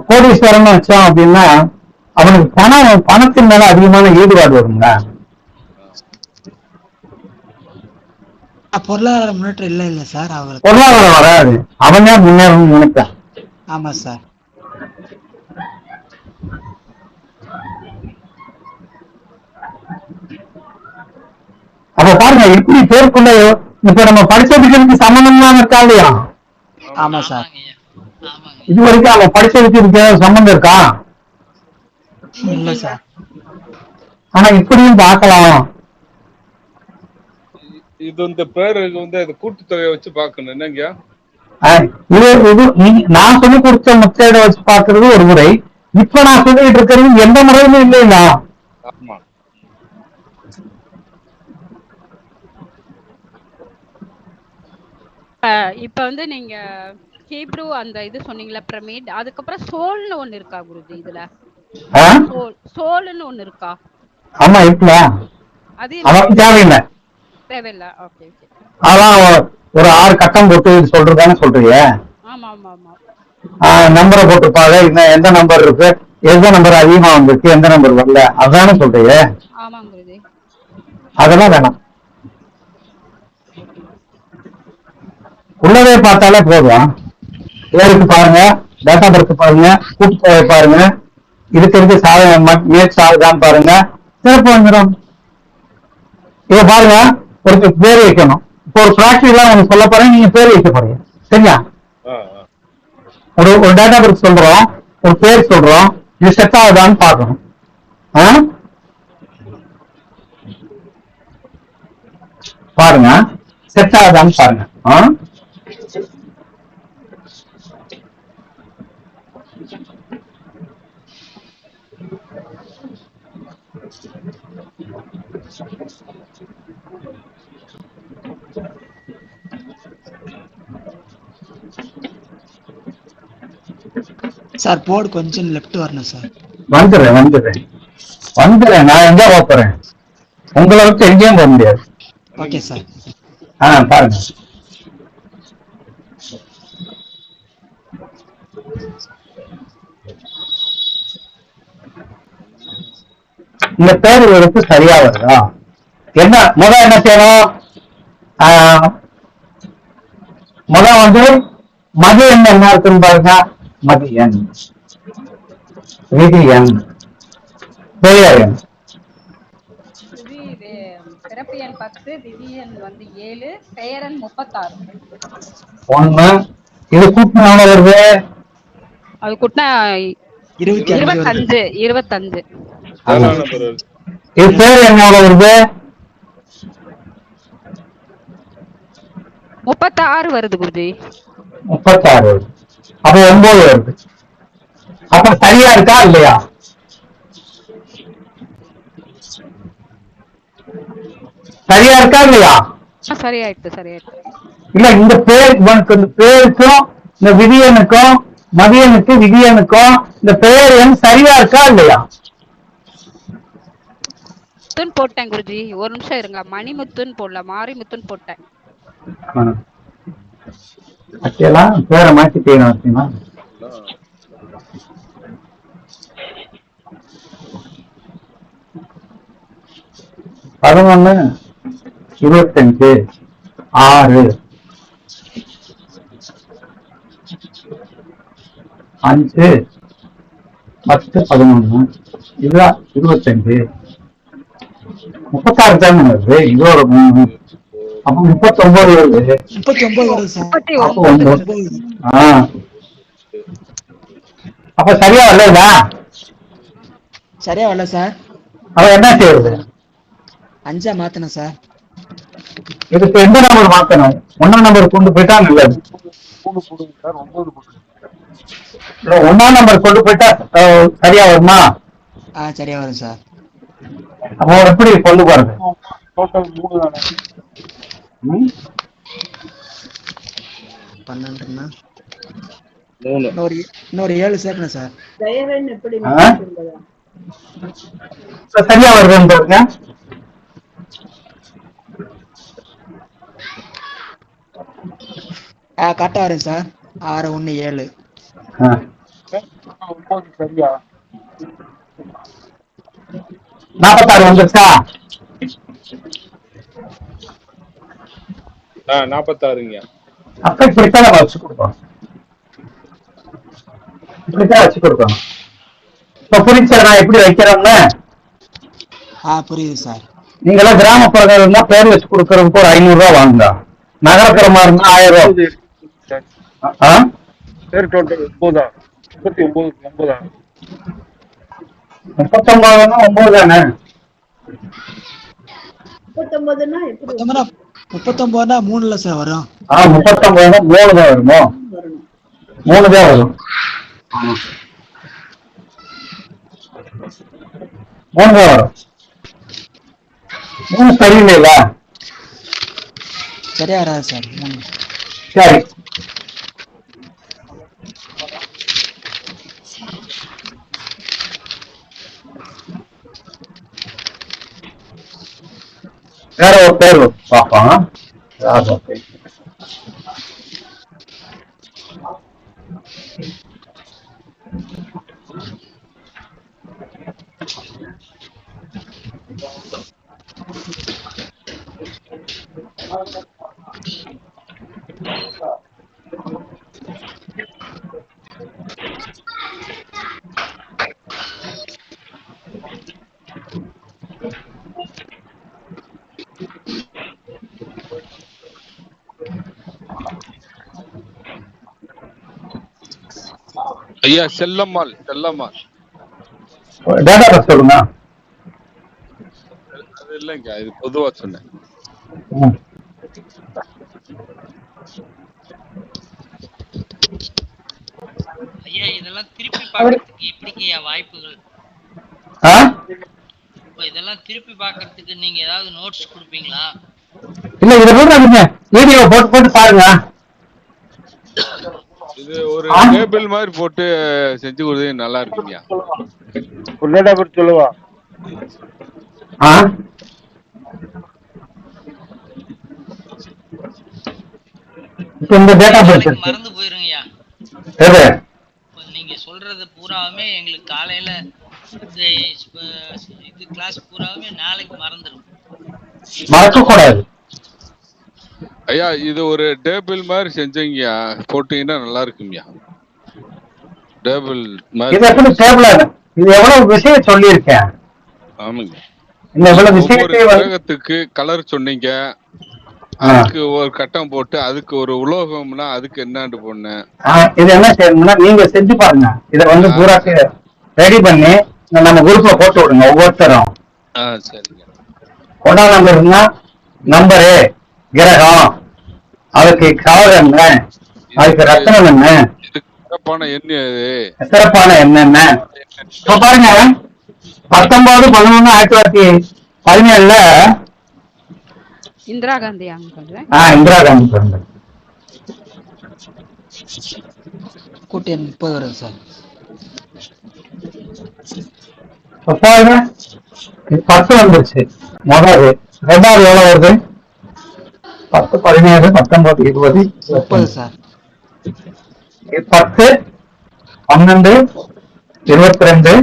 கோடீஸ்வரன் வச்சோம் அப்படின்னா அவனுக்கு பணத்தின் மேல அதிகமான ஈடுபாடு வருங்க. பொருளாதார முன்னேற்றம் இல்ல சார் அவருக்கு. பொருளாதாரம் வராது, அவன் தான் முன்னேறணும்னு நினைப்பான். ஆமா சார். அப்ப பாருங்க இப்படி பேருக்குள்ள இப்ப நம்ம படிச்சதுக்கு சம்பந்தம் இருக்கா இல்லையா? ஆமா சார். இது வரைக்கும் அவன் படிச்சதுக்கு இருக்க சம்பந்தம் இருக்கா? இல்ல சார். ஆனா இப்படியும் பார்க்கலாம். இது இந்த பேரு இது கூட்டுத்தொகையை வச்சு பாக்கணும் என்னங்கய்யா? நான் சொல்லி கொடுத்த மெத்தேட வச்சு பாக்குறது ஒரு முறை. இப்ப நான் சொல்லிட்டு இருக்கிறது எந்த முறையுமே இல்லையா? ஆமா. இப்ப நீங்க ஹீப்ரு அந்த இது சொன்னீங்களா பிரமிட், அதுக்கப்புறம் சோல்னு ஒண்ணு இருக்கா குருஜி இதுல? சோல்னு ஒண்ணு இருக்கா? ஆமா இருக்குல்ல, அது அவனுக்கு தேவையில்லை. தேவையில்ல. Okay okay. அதான் ஒரு 6 கட்டம் போட்டு சொல்றதானே சொல்றீங்க? ஆமா ஆமா ஆமா. நம்பரை போட்டுப்பாங்க, இன்னும் எந்த நம்பர் இருக்கு, எந்த நம்பர் அதிகமா வந்துருக்கு, எந்த நம்பர் வரல, அதானே சொல்றீங்க? ஆமா குருஜி. அதெல்லாம் வேணாம், உள்ளதே பார்த்தாலே போதும். பேருக்கு பாருங்க, டேட்டா பர்த் பாருங்க, கூட்டுத்தொகை பாருங்க, இருக்கிறது மேட்ச் ஆகுதான்னு பாருங்க, சிறப்பு வந்துடும். இத பாருங்க, ஒரு பேர் வைக்கணும். இப்போ ஒரு பிராக்டிகலா ஒண்ணு சொல்ல போறேன், நீங்க பேர் வைக்க போறீங்க, சரியா? ஒரு டேட்டா பர்த் சொல்றோம், ஒரு பேர் சொல்றோம், இது செட் ஆகுதான்னு பாக்கணும். பாருங்க செட் ஆகுதான்னு பாருங்க. சார் போர்டு கொஞ்சம் லெஃப்ட் வரணும் சார். வந்துடுறேன் நான் எங்க போறேன், உங்களை விட்டு எங்கேயும் போக முடியாது. Okay sir. பாருங்க, இந்த பேர் எடுத்து சரியா வருதா? என்ன என்ன செய்யணும்? மது எண் என்ன இருக்குன்னு பாருங்க. மது எண், விதி எண், பெயர் எண். பிறப்பு எண் 10, விதி எண் 7, பெயரன் 36. 1 இது கூட்டினா எவ்வளவு வருது? அது கூட்டினா 25. இது பேர் என்ன எவ்வளவு வருது? 36 வருது குருஜி. 36 வருது. அப்ப 9 வருது. அப்ப சரியா இருக்கா இல்லையா? சரியா இருக்கா இல்லையா? சரியாயிட்டு. இல்ல இந்த பேர், இந்த பேருக்கும் இந்த விதியனுக்கும் மதியனுக்கு விதியனுக்கும் இந்த பெயர் எண் சரியா இருக்கா இல்லையா? போட்டேன் குருஜி, ஒரு நிமிஷம் இருங்க. மணிமுத்துன்னு போடல, மாரிமுத்துன்னு போட்டேன். பேரை மாத்திட்டீங்க. 11 25 6 5 10 11 இதுதான் 25 36 தானே வருது. இது ஒரு 3 அப்ப 39 வருது. 39 வருது சார். அப்ப சரியா வரல. சரியா வரல சார். அவன் என்ன செய்யறது? 5 மாத்தணும் சார். இதுக்கு எந்த நம்பர் மாத்தணும்? 1ஆம் நம்பர் கொண்டு போயிட்டா நல்லது. 1ஆம் நம்பர் கொண்டு போயிட்டா சரியா வருமா? சரியா வரும் சார். அப்போ எப்படி கொண்டு போறது? டோட்டல் 3 தானே? 12ன்னா 3. இன்னொரு 7 சேர்க்கணும் சார். ஜெயவேன் எப்படி ஆ? 39? சரியா வருதுன்னு பாருங்க. கரெக்டா வரும் சார். 6 1 7. 9 சரியா? 46 வந்துருச்சா? 46ங்க. அப்ப இப்படித்தான் நம்ம வச்சு கொடுக்கணும். இப்படித்தான் வச்சு கொடுக்கணும். இப்ப புரிஞ்சா நான் எப்படி வைக்கிறோம்னு? புரியுது சார். நீங்களாம் கிராமப்புறங்கள் இருந்தா பேர் வச்சு கொடுக்கறதுக்கு ஒரு 500 ரூபாய் வாங்குங்க. நகரப்புறமா இருந்தா 1000 ரூபாய். பேர் டோட்டல் 9. 39 39 தானே? 39ன்னா எப்படி 39னா 3ல சார் வரும். 39 3 தான் வருமோ? வரணும்? 3 தான் வரும். 3 தான் வரும். 3 சரியில்லைங்களா? சரியா வராது சார். 3. சரி. வேற ஒரு பேர் பார்ப்போம். ஐயா செல்லம்மாள். டேட்டா பஸ் சொல்லுங்க. அது இல்லைங்க, இது பொதுவா சொன்னேன். ஐயா இதெல்லாம் திருப்பி பார்க்கறதுக்கு எப்படிங்கய்யா வாய்ப்புகள்? இதெல்லாம் திருப்பி பார்க்கறதுக்கு நீங்க ஏதாவது நோட்ஸ் கொடுப்பீங்களா? இல்ல இத போடுறாங்க, வீடியோ போட்டு பாருங்க. இது ஒரு டேபிள் மாதிரி போட்டு செஞ்சு கொடுத்தீங்க, நல்லா இருக்குங்கய்யா. ஒரு டேட்டா பத்தி சொல்லுவா. இந்த டேட்டா பத்தி மறந்து போயிருங்கய்யா. எது நீங்க சொல்றது பூராவுமே எங்களுக்கு காலையில இது கிளாஸ் பூராவுமே நாளைக்கு மறந்துடும். மறக்க கூடாது ஐயா. இது ஒரு டேபிள் மாதிரி செஞ்சீங்கய்யா, போட்டீங்கன்னா நல்லா இருக்குங்கய்யா. டேபிள் மாதிரி. இது எப்படி டேபிள்? இது எவ்வளவு விஷயம் சொல்லியிருக்கேன். ஆமாங்க. இந்த இவ்வளவு விஷயத்தை உலகத்துக்கு கலர் சொன்னீங்க, அதுக்கு ஒரு கட்டம் போட்டு அதுக்கு ஒரு உலோகம்னா அதுக்கு என்னன்னு போனேன். இது என்ன செய்யணும்னா நீங்க செஞ்சு பாருங்க. இத வந்து பூராக்கு ரெடி பண்ணி நம்ம குரூப்ல போட்டு விடுங்க ஒவ்வொருத்தரும். சரிங்க. 1ஆம் நம்பர்னா நம்பரு, கிரகம், அதுக்கு கவர் என்ன, அதுக்கு ரத்னம் என்ன, சிறப்பான எண் எது, சிறப்பான என்னென்ன. இப்ப பாருங்க 19/11/1917 இந்திரா காந்தி அங்கிள். இந்திரா காந்தி பிறந்தது. கூட்டி 30 வருது சார். 10 வந்துருச்சு. முதல் 2வது எவ்வளவு வருது? 10 17 19 20 30 சார். 10 12 22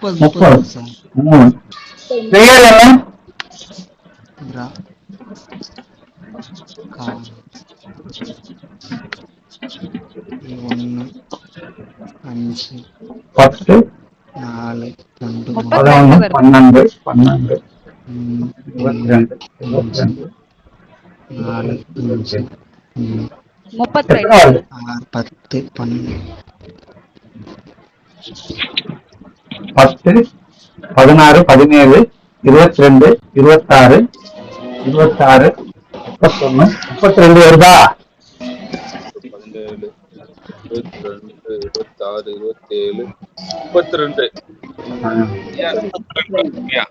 30 சார். 3 பெயர் என்ன? 1 5 10 4 2 11 12 12 22 22 4 5 32 10 12 10 16 17 22 26 26 31 32 வருதா? 22, 26, 27, 32. ஐயா, 32 ஐயா.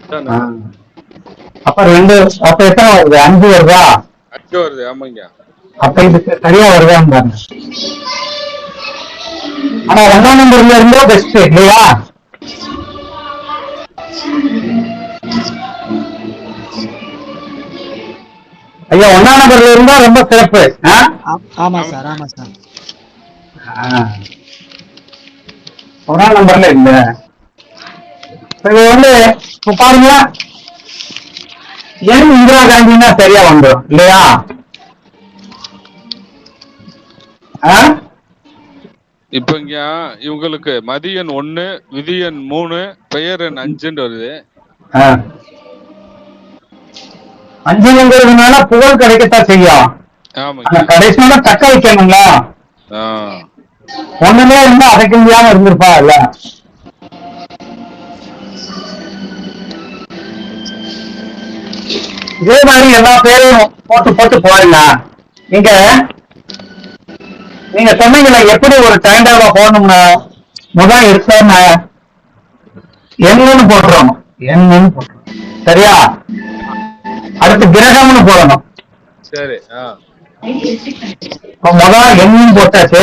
அதானே? அப்ப எத்தனை வருது? 5 வருதா? 5 வருது. ஆமாங்க. அப்ப இதுக்கு சரியா வருதான்னு பாருங்க. ஆனா 1ஆம் நம்பர்ல இருந்தோ பெஸ்ட் இல்லையா? ஐயா 1ஆம் நம்பர்ல இருந்தா ரொம்ப சிறப்பு. ஆமா சார், ஆமா சார். 1ஆம் நம்பர்ல இல்ல. இது வந்து இப்ப பாருங்க, என் இந்திரா காந்தின்னா சரியா வந்துடும் இல்லையா? இப்ப இங்க இவங்களுக்கு மதியன் 1, விதியன் 3, பெயர் எண் 5 வருது. 5ங்கிறதுனால புகழ் கிடைக்கத்தான் செய்யும். கடைசியோட தக்க வைக்கணுங்களா? ஒண்ணுமே இருந்தா அடைக்க முடியாம இருந்திருப்பா இல்ல? இதே மாதிரி எல்லா பேரையும் போட்டு போட்டு போறீங்க. நீங்க சொன்னீங்களா எப்படி ஒரு டைம் டேபிள் போடணும்னா, முதல் எடுத்தோம்னா என்னன்னு போட்டுறோம். சரியா? அடுத்து கிரகம்னு போடணும். சரி. முதல் எண்ணு போட்டாச்சு,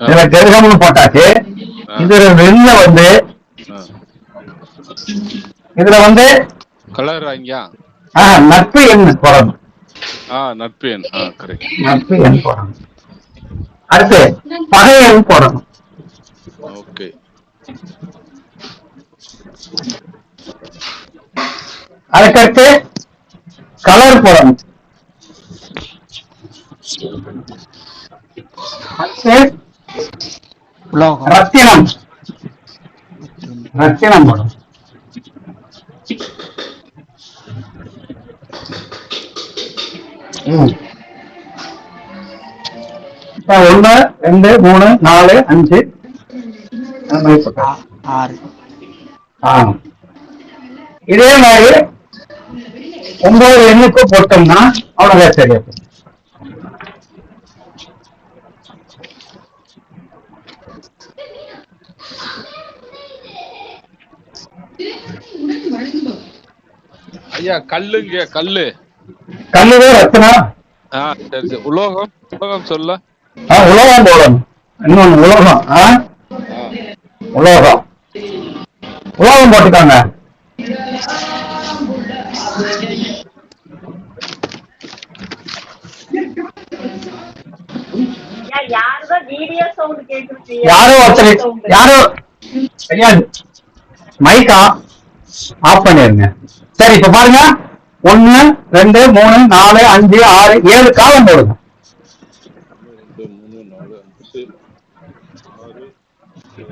இதுல கிரகம்னு போட்டாச்சு. இதுல வந்து கலர் ஐயா நட்பு எண் போடணும். நட்பு எண். கரெக்ட். நட்பு எண் போடணும். அடுத்து பகை எண் போடணும். ஓகே. அதுக்கடுத்து கலர் போடணும். ரத்தினம் போடணும். இப்ப 1, 2, 3, 4, 5, 6. இதே மாதிரி 9 எண்ணுக்கு போட்டோம்னா அவ்வளவுதான் சரியா. ஐயா கல்லுங்க. கல்லுவே ரத்தினம். சரி. உலோகம் சொல்ல. உலோகம் போடணும். இன்னொன்னு உலோகம். உலோகம் போட்டுக்காங்க. யாரோ மைக்கா ஆஃப் பண்ணிருங்க. சரி, இப்ப பாருங்க, 1, 2, 3, 4, 5, 6, 7 காலம் போடுங்க. 1, 2, 3, 4, 5, 6,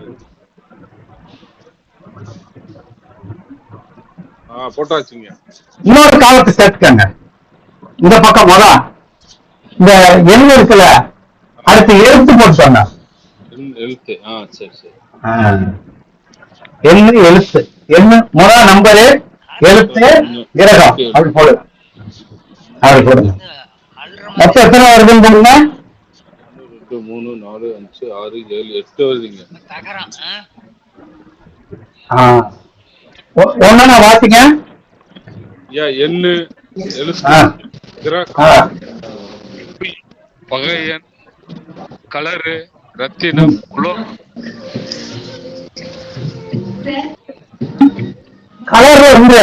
7. போட்டாச்சுங்க. இன்னொரு காலத்தை சேர்த்துக்கங்க. இந்த பக்கம் இந்த எண் இருக்குல்ல, அடுத்து எழுத்து போட்டுவாங்க. எழுத்து. சரி. எழுத்து முதல் நம்பரு, எழுத்து, கிரகம் அப்படி போடுங்க. மொத்தம் எத்தனை வருதுன்னு போடுங்க. 1, 2, 3, 4, 5, 6, 7, 8 வருதுங்க. ஒன்னா வாசிங்க. எண்ணு, எழுத்து, கிரகம், பகையன், கலரு, ரத்தினம், உலோகம். கலர்ல ஒண்ணு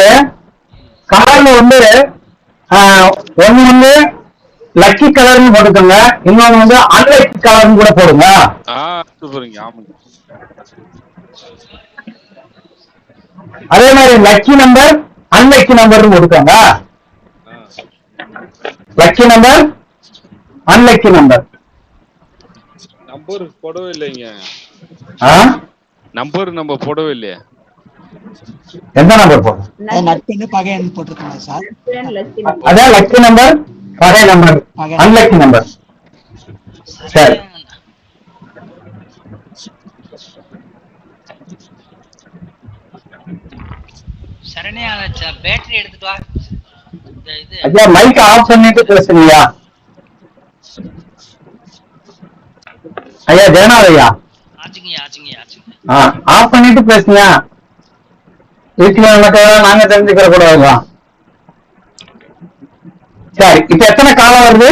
லக்கி கலர்னு போட்டுக்கோங்க. இன்னொன்னு அன்லக்கி கலர்னு கூட போடுங்க. சூப்பருங்க. ஆமாங்க. அதே மாதிரி லக்கி நம்பர், அன்லக்கி நம்பர் போட்டுக்கோங்க. Lucky number, unlucky number. Number போடவே இல்லைங்க. நம்ம போடவே இல்லையா? எந்த நம்பர் போடும்? நட்பு பகை எண் போட்டுருக்காங்க சார். அதான் லக்கி நம்பர், பகை நம்பர், அன்லக்கி நம்பர். சரி. சரண்யா பேட்டரி எடுத்துட்டு வா. ஐயா மைக் ஆஃப் பண்ணிட்டு பேசுறீங்களா? ஐயா ஜெகநாத் ஐயா, ஆஃப் பண்ணிட்டு பேசுங்க. வீட்டுல மட்டும் நாங்க தெரிஞ்சுக்கிற கூடாதுதான். சரி, இப்ப எத்தனை காலம் வருது?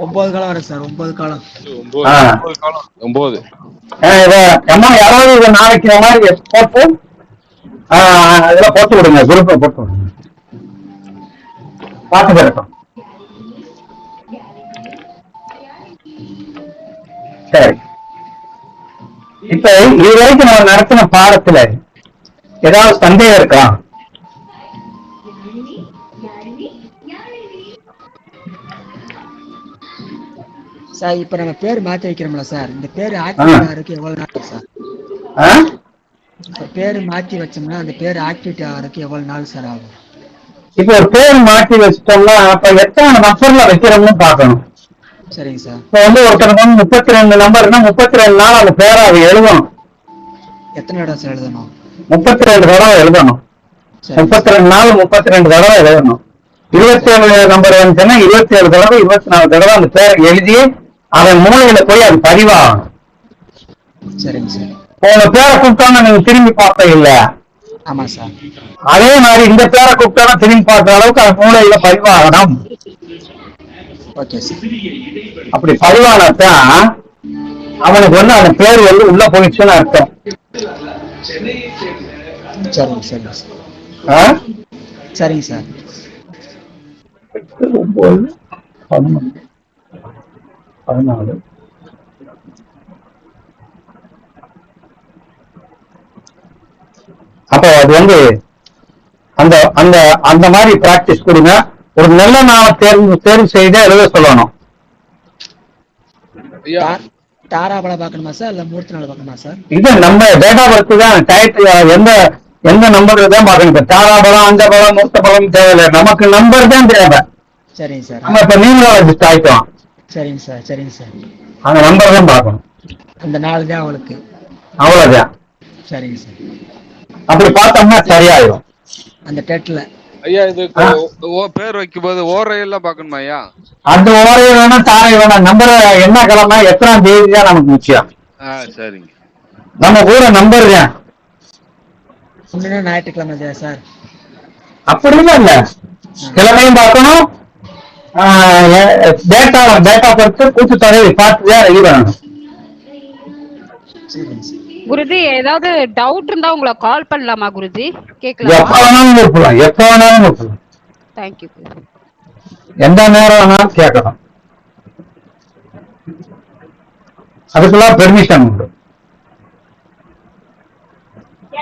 9 காலம் வரும் சார், 9 காலம். 9. அம்மா யாராவது இதை நாளைக்கு இந்த மாதிரி போட்டு இதெல்லாம் போட்டு விடுங்க, குரூப்ல போட்டு விடுங்க, பார்த்து கிடக்கும். சரி, இப்ப இது வரைக்கும் நம்ம நடத்தின பாடத்துல ஏதாவது சந்தேகம் இருக்கா? சார் இப்ப நம்ம பேர் மாத்தி வைக்கிறோம்ல சார், இந்த பேர் ஆக்டிவேட் ஆகிறதுக்கு எவ்வளவு நாள் சார்? பேர் மாத்தி வச்சோம்னா அந்த பேர் ஆக்டிவேட் ஆகிறதுக்கு எவ்வளவு நாள் சார் ஆகும்? இப்ப ஒரு பேர் மாத்தி வச்சிட்டோம்னா அப்ப எத்தனை நம்பர்ல வைக்கிறோம்னு பாக்கணும். சரிங்க சார். இப்ப வந்து ஒருத்தருக்கு வந்து 32 நம்பர்னா 32 நாள் அந்த பேரை அதை எழுதணும். எத்தனை தடவை சார் எழுதணும்? 32 தடவை எழுதணும். 32 நாள் 32 தடவை எழுதணும். 27 நம்பர் வந்துச்சுன்னா 27 தடவை 24 தடவை அந்த பேரை எழுதி அதன் மூலையில போய் அது பதிவாகணும். சரிங்க சார். உங்க பேரை கூப்பிட்டாங்க நீங்க திரும்பி பார்த்த இல்ல? ஆமா சார். அதே மாதிரி இந்த பேரை கூப்பிட்டாங்க திரும்பி பார்த்த அளவுக்கு அது மூலையில பதிவாகணும். Okay sir. அப்படி பதிவானதான் அவனுக்கு வந்து அந்த பேர் வந்து உள்ள போயிடுச்சுன்னு அர்த்தம். சரிங்க சரிங்க சார். சரிங்க சார். 9, 11, 14. அப்போ அது வந்து அந்த அந்த அந்த மாதிரி பிராக்டிஸ் கொடுங்க. ஒரு நல்ல நாளை தேர்வு செய்து எழுத சொல்லணும். தாராபல பார்க்கணுமா சார் இல்ல மூர்த்தி நாள் பார்க்கணுமா சார்? இது நம்ம டேட்டா பர்த் தான். டயத்து எந்த நம்பர் தான் பார்க்கணும். இப்ப தாராபலம், அந்த பலம், மூர்த்த பலம் தேவையில்லை, நமக்கு நம்பர் தான் தேவை. சரிங்க சார். நம்ம இப்ப நியூமராலஜிஸ்ட் ஆயிட்டோம். சரிங்க சார் சரிங்க சார். அந்த நம்பர் தான் பார்க்கணும். அந்த நாள் தான் அவளுக்கு அவ்வளவுதான். சரிங்க சார். அப்படி பார்த்தோம்னா சரியாயிடும். அந்த டேட்ல ஐயா இது பேர் வைக்கும் போது ஓரையெல்லாம் பார்க்கணுமா ஐயா? அந்த ஓரை வேணும், தாரை வேணும், நம்பர் என்ன கிழமை எத்தனாம் தேதி தான் நமக்கு முக்கியம். சரிங்க. நம்ம கூட நம்பர் தான். ஞாயிற்றுக்கிழமை தான் சார். அப்படிலாம் இல்ல, கிழமையும் பார்க்கணும், டேட்டா பொறுத்து கூட்டுத்தொகை பார்த்து தான் ரெடி பண்ணணும். குருஜி ஏதாவது டவுட் இருந்தா உங்களை கால் பண்ணலாமா குருஜி? கேட்கலாம். எப்ப வேணாலும் கூப்பிடலாம், எப்ப வேணாலும் கூப்பிடலாம். தேங்க்யூ. எந்த நேரம் வேணாலும் கேட்கலாம், அதுக்கெல்லாம் பெர்மிஷன் உண்டு.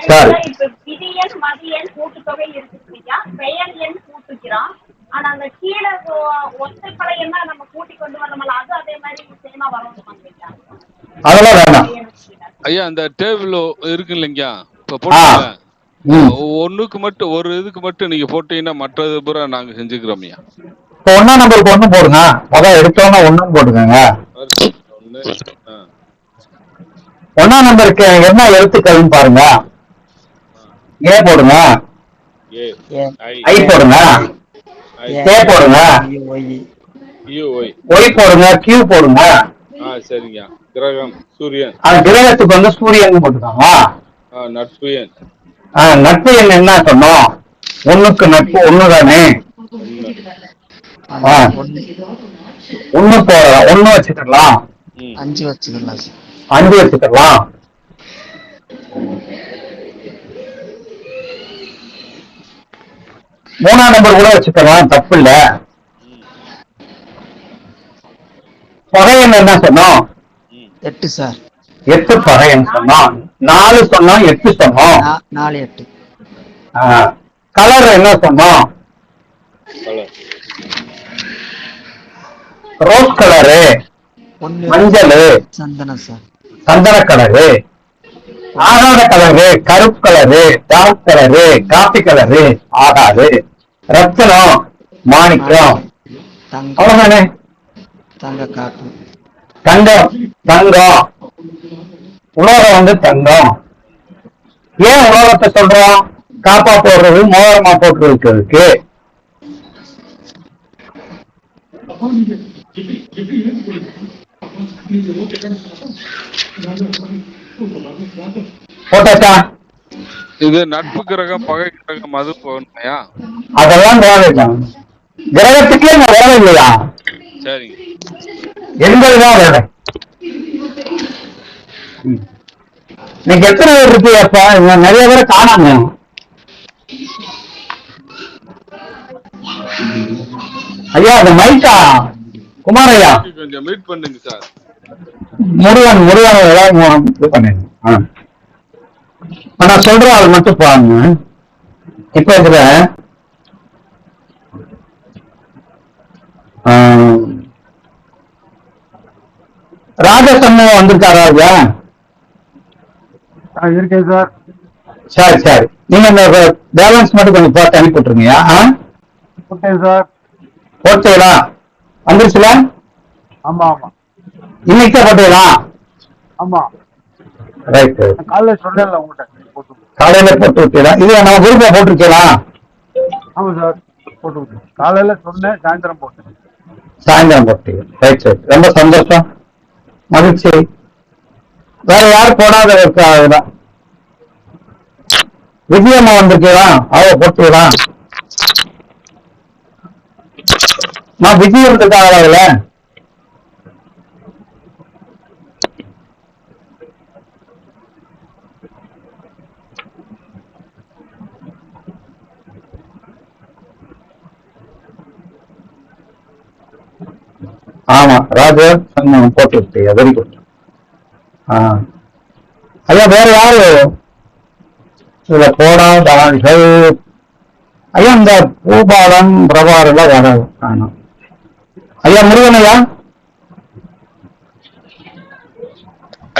சரி. இப்ப விதியன் மதியன் கூட்டுத்தொகை இருக்குயா, பெயர் எண் கூட்டுக்கிறான். ஆனா அந்த கீழே ஒற்றைப்படை என்ன நம்ம கூட்டி கொண்டு வரணும்ல, அது அதே மாதிரி சேமா வரணுமா? அதெல்லாம் வேணாம் ஐயா. அந்த டேபிள் இருக்கு இல்லைங்க இப்ப போட்டீங்க, ஒண்ணுக்கு மட்டும் ஒரு இதுக்கு மட்டும் நீங்க போட்டீங்கன்னா மற்றது பூரா நாங்க செஞ்சுக்கிறோம் ஐயா. இப்போ 1ஆம் நம்பருக்கு 1 போடுங்க, அதான் எடுத்தோன்னா 1 போட்டுக்கோங்க. 1ஆம் நம்பருக்கு என்ன எழுத்துக்கள்னு பாருங்க. ஏ போடுங்க, ஐ போடுங்க, கே போடுங்க, ஒய் போடுங்க, கியூ போடுங்க. சரிங்க. கிரகம் சூரியன், கிரகத்துக்கு வந்து சூரியன் போட்டுக்காங்க. நட்பு எண், நட்பு எண் என்ன சொன்னோம்? 1க்கு நட்பு 1 தானே. 1 போடலாம், 1 வச்சுக்கலாம், 5 வச்சுக்கலாம், 5 வச்சுக்கலாம். 3ஆம் நம்பர் கூட வச்சுக்கலாம், தப்பு இல்ல. பகையன் என்ன சொன்னோம்? 8 சார். 8 பகையன் சொன்னோம். 4 சொன்னோம், 8 சொன்னோம். 4 8. கலர் என்ன சொன்னோம்? ரோஸ் கலரு, மஞ்சள், சந்தனம் சார், சந்தன கலரு, ஆகாத கலரு, கருப்பு colour, dark colour, coffee colour ஆகாது. ரத்தனம், மாணிக்கம், அவ்வளவுதானே. தங்க காப்பு, தங்கம், தங்கம், உலோகம் வந்து தங்கம். ஏன் உலோகத்தை சொல்றோம்? காப்பா போடுறது, மோதிரமா போட்டு இருக்கிறதுக்கு. போட்டாச்சா? இது நட்பு கிரகம் பகை கிரகம் அது போகணுமையா? அதெல்லாம் தேவைதான். கிரகத்துக்கே நான் வேலை இல்லையா? சரிங்க. எண்பதுதான் வேலை. நீங்க எத்தனை பேர் இருப்பீங்கப்பா? நிறைய பேரை காணாம. ஐயா அது மைக்கா குமாரையா கொஞ்சம் மீட் பண்ணுங்க சார். முருகன் இது பண்ணிருங்க. நான் சொல்றேன் அது மட்டும் பாருங்க. இப்ப இதுல ராஜசண்முகம் வந்திருக்காரா ஐயா? இருக்கேன் சார். சரி சரி, நீங்க இந்த பேலன்ஸ் மட்டும் கொஞ்சம் பார்த்து அனுப்பி விட்டுருங்கய்யா. போட்டேன் சார். போட்டீங்களா? வந்துருச்சுல? ஆமா ஆமா. இன்னைக்கு தான் போட்டீங்களா? ஆமா. ரைட். காலையில சொன்னேன்ல உங்கள்கிட்ட. காலையில போட்டு விட்டீங்களா? இது நம்ம குரூப்ல போட்டிருக்கீங்களா? ஆமா சார், போட்டு விட்டேன். காலையில சொன்னேன், சாயந்தரம் போட்டேன். சாயந்தரம் போட்டீங்க. ரைட் ரைட், ரொம்ப சந்தோஷம், மகிழ்ச்சி. வேற யாரும் போடாத இருக்காதான். விஜயம்மா வந்திருக்கீங்களா? அவ போட்டீங்களா? நான் விஜயம் இருக்காங்களா அதுல? ஆமா, ராஜா போட்டு விட்டீங்க. Very good. ஐயா வேற யாரு இதுல போடாதார்கள்? ஐயா இந்த பூபாலன் பிரபாரெல்லாம் வேற காணும். ஐயா முருகன் ஐயா?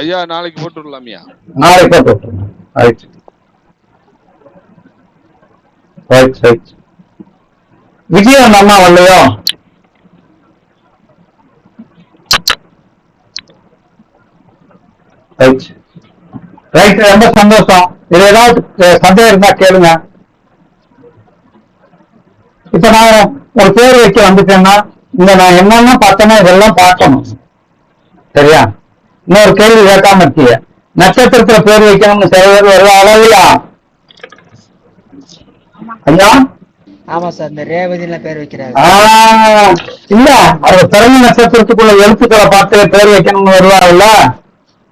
ஐயா நாளைக்கு போட்டு விடலாமியா? நாளைக்கு போட்டு விட்டுருங்க. Right right right. விஜயன் அம்மா வரலையோ? ரைட் ரைட், ரொம்ப சந்தோஷம். இது ஏதாவது சந்தேகம் இருந்தா கேளுங்க. இப்ப நான் ஒரு பேர் வைக்க வந்துட்டேன்னா இந்த நான் என்னென்ன பார்த்தேன்னா இதெல்லாம் பார்க்கணும். சரியா? இன்னொரு கேள்வி கேட்காம இருக்கீங்க. நட்சத்திரத்துல பேர் வைக்கணும்னு சில பேர் வருவாங்களா இல்லையா? ஐயா ஆமா சார், இந்த ரேவதியில பேர் வைக்கிறாங்க. இல்ல, அவங்க பிறந்த நட்சத்திரத்துக்குள்ள எழுத்துக்களை பார்த்து பேர் வைக்கணும்னு வருவாங்கல்ல?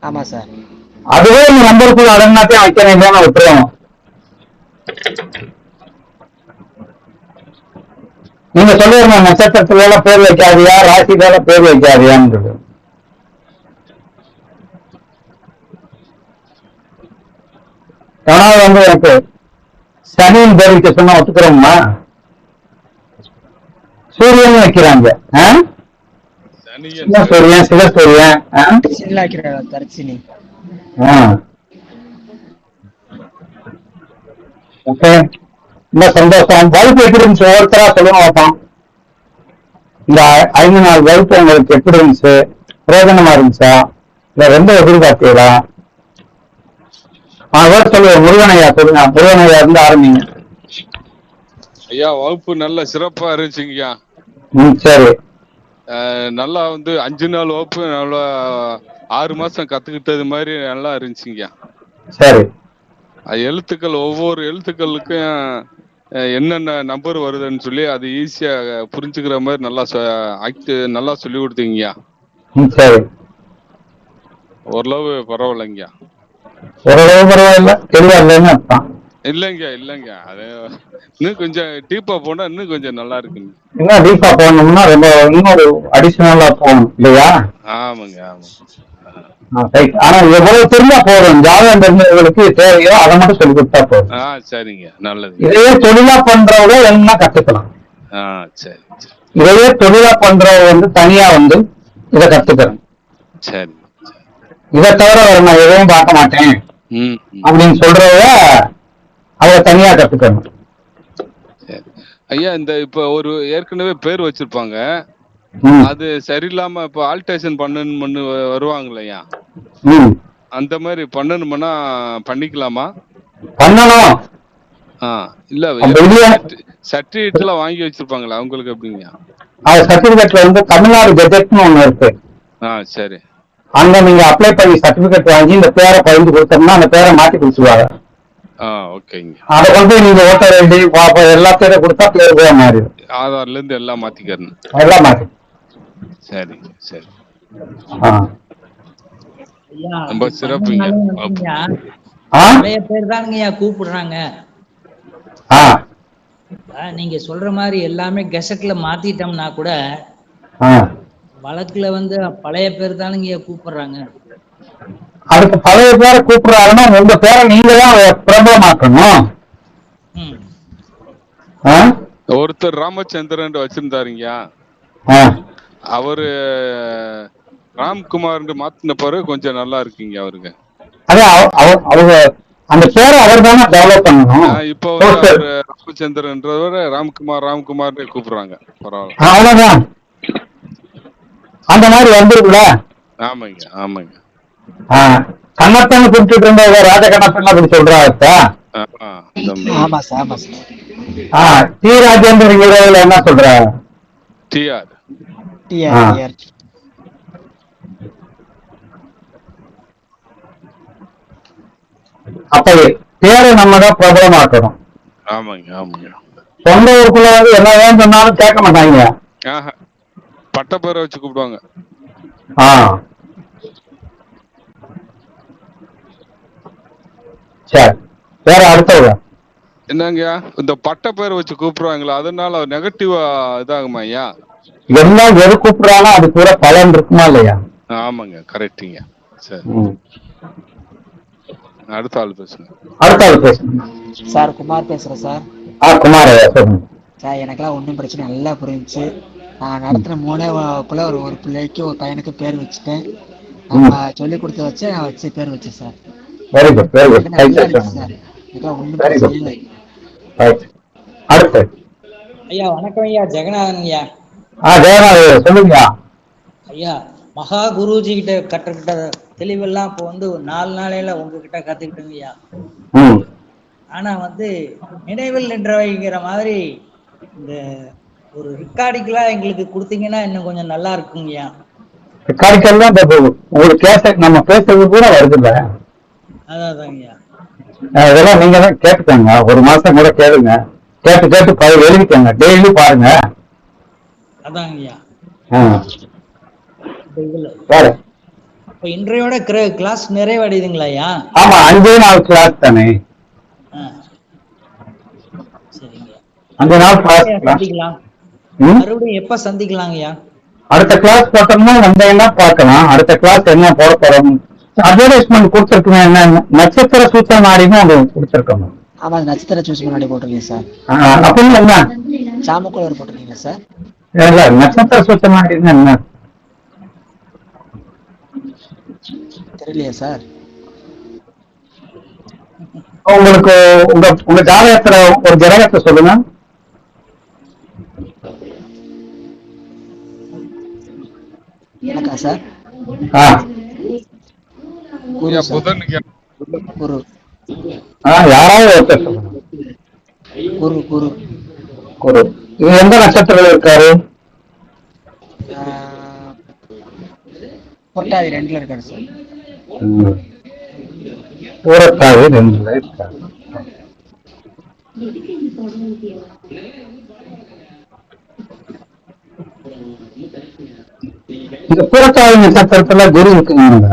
ஆமா சார். அதுவே இந்த நம்பருக்குள்ள அடங்கினாத்தையும் வைக்கணும் இல்லையா விட்டுருவோம். நீங்க சொல்லிருங்க, நட்சத்திரத்துல எல்லாம் பேர் வைக்காதியா, ராசியில பேர் வைக்காதியான்றது. ஆனாலும் வந்து எனக்கு சனியின் பேர் வைக்க சொன்னா ஒத்துக்கிறோம்மா? சூரியன் வைக்கிறாங்க. சூரியன் சிவசூரியன். ஓகே, ரொம்ப சந்தோஷம். வகுப்பு எப்படி இருந்துச்சு ஒவ்வொருத்தரா சொல்லுங்க பார்ப்போம். இந்த 5 நாள் வகுப்பு உங்களுக்கு எப்படி இருந்துச்சு? பிரயோஜனமா இருந்துச்சா இல்ல ரொம்ப எதிர்பார்த்தீங்களா? சொல்லுங்க முருகனையா, சொல்லுங்க. முருகனையா இருந்து ஆரம்பிங்க. ஐயா வகுப்பு நல்ல சிறப்பா இருந்துச்சுங்கய்யா. சரி. நல்லா வந்து 5 நாள் வகுப்பு நல்லா 6 மாசம் கத்துக்கிட்டது மாதிரி நல்லா இருந்துச்சுங்கய்யா. சரி. எழுத்துக்கள் ஒவ்வொரு எழுத்துக்களுக்கும் என்னென்ன நம்பர் வருதுன்னு சொல்லி அது ஈஸியா புரிஞ்சுக்கிற மாதிரி நல்லா சொல்லி கொடுத்தீங்கய்யா. சரி. ஓரளவு பரவாயில்லைங்கய்யா. ஓரளவு பரவாயில்ல, தெளிவா இல்லைங்க. அது இன்னும் கொஞ்சம் டீப்பா போனா இன்னும் கொஞ்சம் நல்லா இருக்குங்க. இன்னும் டீப்பா போனோம்னா ரொம்ப இன்னொரு அடிஷனலா போகணும் இல்லையா? ஆமாங்க. ஆனா எவ்வளவு தெரிஞ்சா போதும், ஜாதகம் தெரிஞ்சவர்களுக்கு தேவையோ அதை மட்டும் சொல்லி கொடுத்தா போதும். சரிங்க, நல்லது. இதையே தொழிலா பண்றவங்க என்ன கத்துக்கலாம். சரி. இதையே தொழிலா பண்றவங்க வந்து தனியா வந்து இதை கத்துக்கிறேன். சரி. இதை தவிர நான் எதையும் பார்க்க மாட்டேன் அப்படின்னு சொல்றவங்க அதை தனியா கத்துக்கணும். ஐயா இந்த இப்ப ஒரு ஏற்கனவே பேர் வச்சிருப்பாங்க, அது சரியில்லாம இப்ப ஆல்டேஷன் பண்ணு வருவாங்களையா, அந்த மாதிரி பண்ணணும்னா பண்ணிக்கலாமா? பண்ணணும். இல்ல சர்டிபிகேட் எல்லாம் வாங்கி வச்சிருப்பாங்களா அவங்களுக்கு எப்படிங்க? அது சர்டிபிகேட்ல வந்து தமிழ்நாடு கெஜெட்னு ஒண்ணு இருக்கு. சரி. அங்க நீங்க அப்ளை பண்ணி சர்டிபிகேட் வாங்கி இந்த பேரை பகிர்ந்து கொடுத்தோம்னா அந்த பேரை மாத்தி கொடுத்துருவாங்க. ஓகேங்க. அதை கொண்டு நீங்க ஓட்டர் ஐடி எல்லா பேரை கொடுத்தா பேர் போக மாறிடும். ஆதார்ல இருந்து எல்லாம் மாத்திக்கணும். எல்லாம் மாத்தி. சரிங்க சரி. ரொம்ப சிறப்புங்க. நிறைய பேர் தானுங்கய்யா கூப்பிடுறாங்க. நீங்க சொல்ற மாதிரி எல்லாமே கெசட்ல மாத்திட்டோம்னா கூட வழக்குல வந்து பழைய பேர் தானுங்கய்யா கூப்பிடுறாங்க. அதுக்கு பழைய பேரை கூப்பிடுறாருன்னா உங்க பேரை நீங்க தான் பிரபலமாக்கணும். ஒருத்தர் ராமச்சந்திரன் வச்சிருந்தாருங்க. அவரு ராம்குமார் மாத்தின பிறகு கொஞ்சம் நல்லா இருக்குங்க அவருக்கு. அவங்க அந்த பேரை அவர் தானே டெவலப் பண்ணணும். இப்போ அவரு ராமச்சந்திரன்றவரை ராம்குமார் கூப்பிடுறாங்க. பரவாயில்ல. அவ்வளவுதான். அந்த மாதிரி வந்துருக்குல. ஆமாங்க ஆமாங்க. கண்ணப்பன் குறிப்பிட்டு இருந்த ராஜ கண்ணப்பன் அப்படி சொல்றாரு. டி ராஜேந்திர ஹீரோல என்ன சொல்றாரு? டிஆர். அப்ப பேரை நம்ம தான் பிரபலமாக்கணும். ஆமாங்க ஆமாங்க. சொந்த ஊருக்குள்ள வந்து என்ன வேணும் சொன்னாலும் கேட்க மாட்டாங்க. பட்ட பேரை வச்சு கூப்பிடுவாங்க. சரி, வேற அடுத்தவங்க என்னங்கய்யா இந்த பட்ட பேரை வச்சு கூப்பிடுவாங்களா, அதனால நெகட்டிவா இதாகுமா ஐயா? எல்லாம் எது கூப்பிடுறாங்க அது கூட பலன் இருக்குமா இல்லையா? ஆமாங்க கரெக்டுங்க. சரி, அடுத்த ஆள் பேசுங்க. சார் குமார் பேசுறேன் சார். குமார் சார் எனக்கெல்லாம் ஒன்றும் பிரச்சனை நல்லா புரிஞ்சுச்சு. நான் நடத்தின 3 வகுப்புல ஒரு பிள்ளைக்கு ஒரு பையனுக்கு பேர் வச்சுட்டேன். நம்ம சொல்லி கொடுத்து வச்சு நான் வச்சு பேர் வச்சேன் sir. Very good very good. Sir எனக்கெல்லாம் ஒன்றும் பிரச்சனை இல்லை. அடுத்து ஐயா வணக்கம் ஐயா. ஜெகநாதன் ஐயா. ஜெகநாதன் சொல்லுங்க ஐயா. மகா குருஜி கிட்ட கற்றுக்கிட்ட தெளிவெல்லாம் இப்போ வந்து ஒரு 4 நாளையில உங்ககிட்ட கத்துக்கிட்டோங்க ஐயா. ஆனா வந்து நினைவில் நின்றவைங்கிற மாதிரி இந்த ஒரு ரெக்கார்டிங்லாம் எங்களுக்கு கொடுத்தீங்கன்னா இன்னும் கொஞ்சம் நல்லா இருக்குங்கய்யா. ரெக்கார்டிங்கெல்லாம் உங்களுக்கு கேசட் நம்ம பேசுறது கூட வருதுல்ல. அதான்ங்கய்யா. அதெல்லாம் நீங்க தான் கேட்டுக்கோங்க. ஒரு மாசம் கூட கேளுங்க. கேட்டு எழுதிக்கோங்க. டெய்லி பாருங்க. அதாங்கய்யா. வேற இப்ப இன்றையோட கிளாஸ் நிறைவடையுதுங்களா ஐயா? ஆமா, 5 நாள் கிளாஸ் தானே. சரிங்க. 5 நாள் கிளாஸ். மறுபடியும் எப்ப சந்திக்கலாங்கய்யா? அடுத்த கிளாஸ் போட்டோம்னா வந்தீங்கன்னா பார்க்கலாம். அடுத்த கிளாஸ் என்ன போட போறோம் அட்வர்டைஸ்மெண்ட் கொடுத்துருக்கோம். என்ன நட்சத்திர சூத்திர நாடின்னு அது கொடுத்துருக்கோம். ஆமா, நட்சத்திர சூஸ் முன்னாடி போட்டிருக்கீங்க சார். அப்படின்னு என்ன சாமுக்குள்ள போட்டிருக்கீங்க சார்? இல்ல, நட்சத்திர சூத்திர நாடின்னு என்ன தெரியலையா சார்? உங்களுக்கு உங்க ஜாதகத்துல ஒரு கிரகத்தை சொல்லுங்க. எனக்கா சார்? குரு. யாராவது ஒருத்தர் சொல்லுங்க. குரு குரு குரு. இது எந்த நட்சத்திரம் இருக்காரு? புரட்டாதி 2ல இருக்காரு சார். புரட்டாதி 2ல இருக்காரு. இந்த புரட்டாதி நட்சத்திரத்துல குரு இருக்குங்க.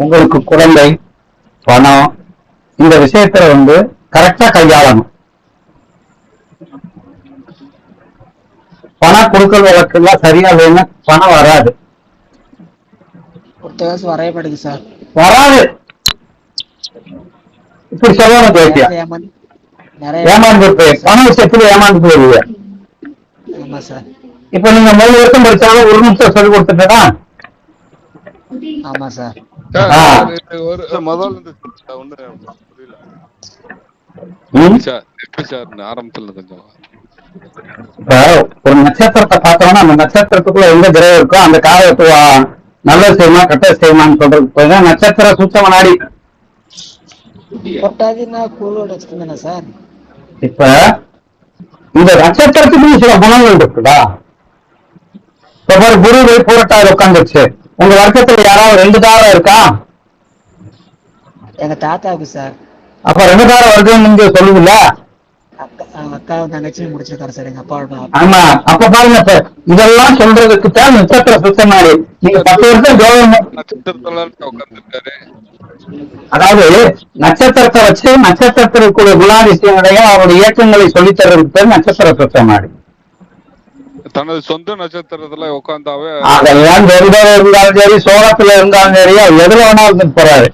உங்களுக்கு குழந்தை, பணம், இந்த விஷயத்துல வந்து கரெக்டா கையாளணும். பணம் கொடுக்கல் வழக்கெல்லாம் சரியா இல்லைன்னா பணம் வராது. வரையப்படுது சார். வராது. இப்படி சொல்லணும் பேசியா. ஏமாந்து பண விஷயத்துல ஏமாந்து போயிருவீங்க. ஆமா சார். இப்ப நீங்க 3 வருஷம் படிச்சாலும் 1 நிமிஷம் சொல்லி கொடுத்துட்டா. ஆமா சார். ஆரம்பத்துல கொஞ்சம் ஒரு நட்சத்திரத்தை பார்த்தோம்னா அந்த நட்சத்திரத்துக்குள்ள எந்த கிரகம் இருக்கோ அந்த காலத்து நல்லது செய்யுமா கெட்டது செய்யுமான்னு சொல்றது நட்சத்திர சூட்சம நாடி. சார் இப்ப இந்த நட்சத்திரத்துக்கு சில குணங்கள் இருக்குதா? குரு பூரட்டாதி உட்காந்துருச்சு, உங்க வர்க்கத்துல யாராவது 2 தாரம் இருக்கா? எங்க தாத்தாவுக்கு சார். அப்ப 2 தாரம் வருதுன்னு நீங்க சொல்லுவீங்கள? அக்காவும் தங்கச்சியும் முடிச்சிருக்காரு சார் எங்க அப்பாவோட. ஆமா, அப்ப பாருங்க சார், இதெல்லாம் சொல்றதுக்கு தான் நட்சத்திர சுத்தமாரி. நீங்க 10 வருஷம் ஜோதிடம் நட்சத்திரத்துல உட்கார்ந்துருக்காரு. அதாவது நட்சத்திரத்தை வச்சு நட்சத்திரத்திற்குரிய குணாதிசயங்களையும் அவருடைய இயக்கங்களை சொல்லித் தர்றதுக்கு பேர் நட்சத்திர சுத்தமாரி. தனது சொந்த நட்சத்திரத்துல உட்கார்ந்தாவே அதெல்லாம் ஜோதிடம் இருந்தாலும் சரி, சோகத்துல இருந்தாலும் சரி, எதுல வேணாலும் இருந்துட்டு போறாரு.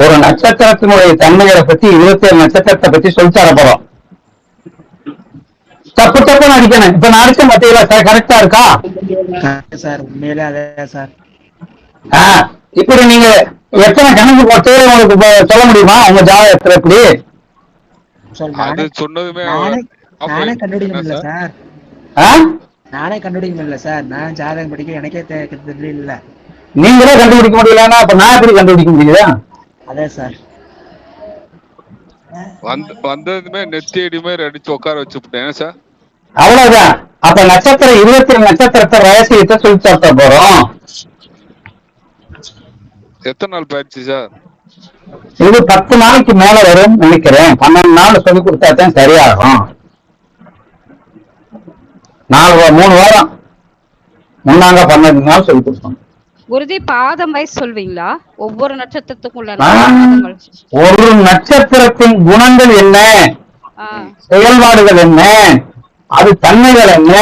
ஒரு நட்சத்திரத்தினுடைய தன்மைகளை பத்தி 27 நட்சத்திரத்தை பத்தி சொல்லித்தர போறோம். தப்பு தப்பு நடிக்கணும். இப்ப நான் அடிச்ச மத்தியில சார் கரெக்டா இருக்கா சார்? உண்மையிலே அதே சார். இப்படி நீங்க எத்தனை கணக்கு போட்டு உங்களுக்கு சொல்ல முடியுமா உங்க ஜாதகத்துல? எப்படி சொன்னதுமே நானே கண்டுபிடிக்க முடியல சார். நானே கண்டுபிடிக்க முடியல சார். நான் ஜாதகம் படிக்க எனக்கே தெரியல. நீங்களே கண்டுபிடிக்க முடியலன்னா அப்ப நான் எப்படி கண்டுபிடிக்க முடியுதா? அதே சார். வந்ததுமே நெத்தியடி மாதிரி அடிச்சு உட்கார வச்சுட்டேன் சார். அவ்வளவுதான். அப்ப நட்சத்திரம் 27 நட்சத்திரத்தை ரகசியத்தை சொல்லி தர போறோம். எத்தனை நாள் பயிற்சி சார்? இது 10 நாளைக்கு மேல வரும் நினைக்கிறேன். 12 நாள் சொல்லி கொடுத்தா தான் சரியாகும். 3 வாரம் முன்னாங்க 12 நாள் சொல்லி கொடுத்தோம். குருஜி பாதம் வைஸ் சொல்வீங்களா? ஒவ்வொரு நட்சத்திரத்துக்குள்ள ஒரு நட்சத்திரத்தின் குணங்கள் என்ன, செயல்பாடுகள் என்ன, அது தன்மைகள் என்ன?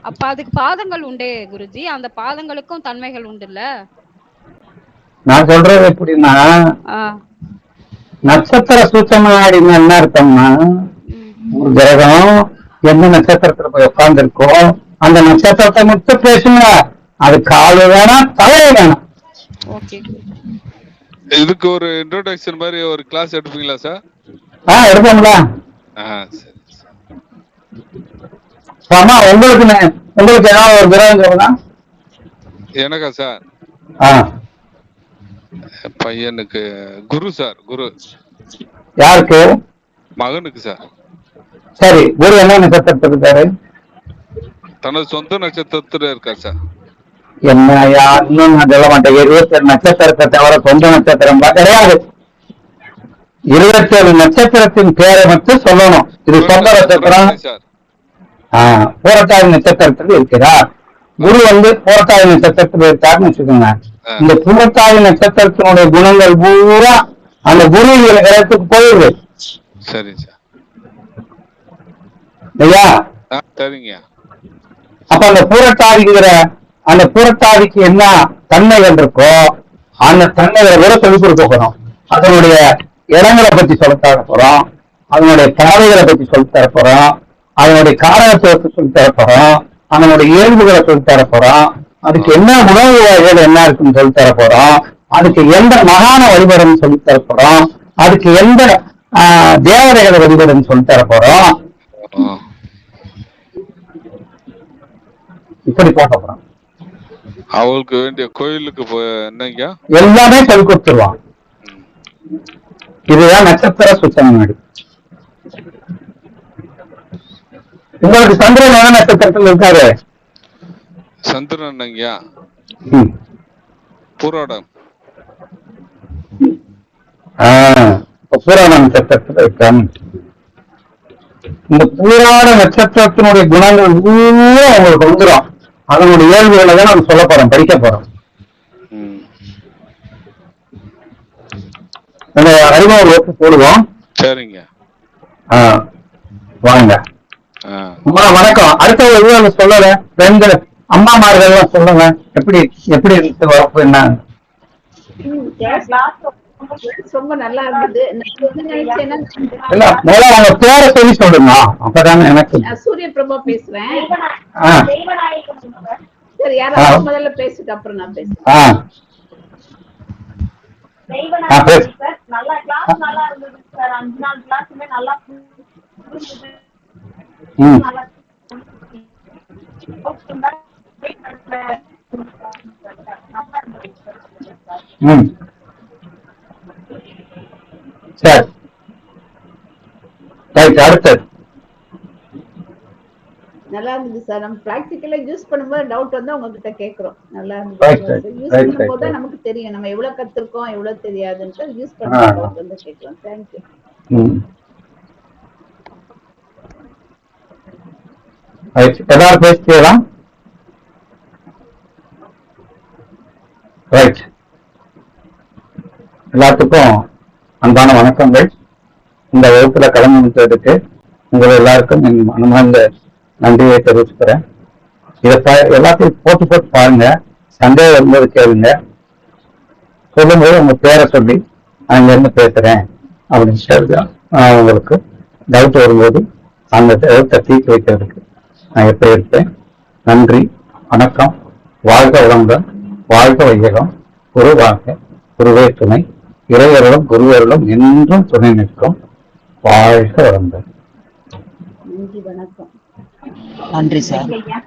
அப்ப அதுக்கு பாதங்கள் உண்டே குருஜி, அந்த பாதங்களுக்கும் தன்மைகள் உண்டுல்ல? நான் சொல்றது எப்படின்னா, நட்சத்திர சூட்சமாடின்னு என்ன அர்த்தம்னா, ஒரு கிரகம் எந்த நட்சத்திரத்துல போய் உட்கார்ந்து இருக்கோம் அந்த நட்சத்திரத்தை மட்டும் பேசுங்க. அது காலு வேணாம், தலை வேணாம். இதுக்கு ஒரு இன்ட்ரோடக்ஷன் மாதிரி ஒரு கிளாஸ் எடுப்பீங்களா சார்? எடுப்போம்ல. ஆமா, உங்களுக்கு ஏதாவது ஒரு கிரகம் சொல்லுங்க. எனக்கா சார்? பையனுக்கு குரு சார். குரு யாருக்கு? மகனுக்கு சார். சரி, குரு என்ன நட்சத்திரத்தில் இருக்காரு? தனது சொந்த நட்சத்திரத்துல இருக்காரு சார். என்னையா இன்னும் நான் சொல்ல மாட்டேன். 27 நட்சத்திரத்தை தவிர சொந்த நட்சத்திரம் கிடையாது. 27 நட்சத்திரத்தின் பேரை மட்டும் சொல்லணும். இது சொந்த நட்சத்திரம். பூரட்டாதி நட்சத்திரத்தில் இருக்கிறார். குரு பூரட்டாதி நட்சத்திரத்தில் இருக்காருன்னு வச்சுக்கோங்க. இந்த பூரட்டாதி நட்சத்திரத்தினுடைய குணங்கள் பூரா அந்த குரு இடத்துக்கு போயிடுது. சரி சார். ஐயா சரிங்க. அப்ப அந்த பூரட்டாதிக்கு என்ன தன்மைகள் இருக்கோ அந்த தன்மைகளை கூட சொல்லிக் கொடுக்க போறோம். அதனுடைய இடங்களை பத்தி சொல்லித்தர போறோம், அதனுடைய கலவைகளை பத்தி சொல்லித்தர போறோம், அதனுடைய காரகத்துவத்தை சொல்லித்தர போறோம், அதனுடைய இயல்புகளை சொல்லித்தர போறோம், அதுக்கு என்ன உணவு வகைகள் என்ன இருக்குன்னு சொல்லித்தர போறோம், அதுக்கு எந்த மகான வழிபடுன்னு சொல்லித்தர போறோம், அதுக்கு எந்த தேவதைகளை வழிபடுன்னு சொல்லித்தர போறோம். இப்படி போட்ட போறோம். அவளுக்கு வேண்டிய கோயிலுக்கு என்னங்க எல்லாமே சொல்லி கொடுத்துருவான். இதுதான் நட்சத்திர சுத்தமாடி. உங்களுக்கு சந்திரன் என்ன நட்சத்திரத்தில் இருக்காரு? சந்திரன் ஐயா பூராடம். பூராட நட்சத்திரத்தில் இருக்காங்க. இந்த பூராட நட்சத்திரத்தினுடைய குணங்கள் உங்களுக்கு வந்துடும். அதனுடைய இயல்புகளை தான் நம்ம சொல்ல போறோம், படிக்க போறோம். அறிமுக வகுப்பு போடுவோம். சரிங்க. வாங்க. வணக்கம். அடுத்த சொல்லல பெண்கள் அம்மாமார்கள் எல்லாம் சொல்லுங்க, எப்படி எப்படி இருக்கு வகுப்பு? என்ன ரொம்ப நல்லா இருந்தது. இல்ல முதல்ல அவங்க பேரை சொல்லி சொல்லுங்க, அப்பதானே எனக்கு. சூரிய பிரபா பேசுறேன். சரி, யாராவது முதல்ல பேசிட்டு அப்புறம் நான் பேசுறேன். நல்லா கிளாஸ் நல்லா இருந்தது சார். 5 நாள் கிளாஸுமே நல்லா புரிஞ்சுது. சரி, ரைட், அடுத்தது. நல்லா இருந்தது சார். நம்ம பிராக்டிக்கலா யூஸ் பண்ணும்போது டவுட் வந்து உங்ககிட்ட கேக்குறோம். நல்லா Right, இருந்தது right, சார். யூஸ் right, பண்ணும்போது right, தான் right. நமக்கு தெரியும் நம்ம எவ்வளவு கத்திருக்கோம் எவ்வளவு தெரியாதுன்ட்டு யூஸ் ஆ, பண்ணும்போது டவுட் வந்து கேட்கலாம். தேங்க்யூ. ம். Right. எல்லாரும் பேசிக்கலாம். ரைட், எல்லாத்துக்கும் அன்பான வணக்கங்கள். இந்த வகுப்புல கலந்துட்டதுக்கு உங்களை எல்லாருக்கும் என் மனமார்ந்த நன்றியை தெரிவிச்சுக்கிறேன். இதை எல்லாத்தையும் போட்டு போட்டு பாருங்க, சந்தேகம் வரும்போது கேளுங்க, சொல்லும்போது உங்க பேரை சொல்லி அங்க இருந்து பேசுறேன் அப்படின்னு சொல்லி உங்களுக்கு டவுட் வரும்போது அந்த டவுட்டை தீர்த்து வைக்கிறதுக்கு நான் எப்படி இருப்பேன். நன்றி, வணக்கம், வாழ்க வளமுடன், வாழ்க வையகம், குரு வாழ்க, குருவே துணை, இறையருளும் குருவருளும் என்றும் துணை நிற்கும். வாழ்க வளமுடன். நன்றி, வணக்கம். நன்றி சார். ஐயா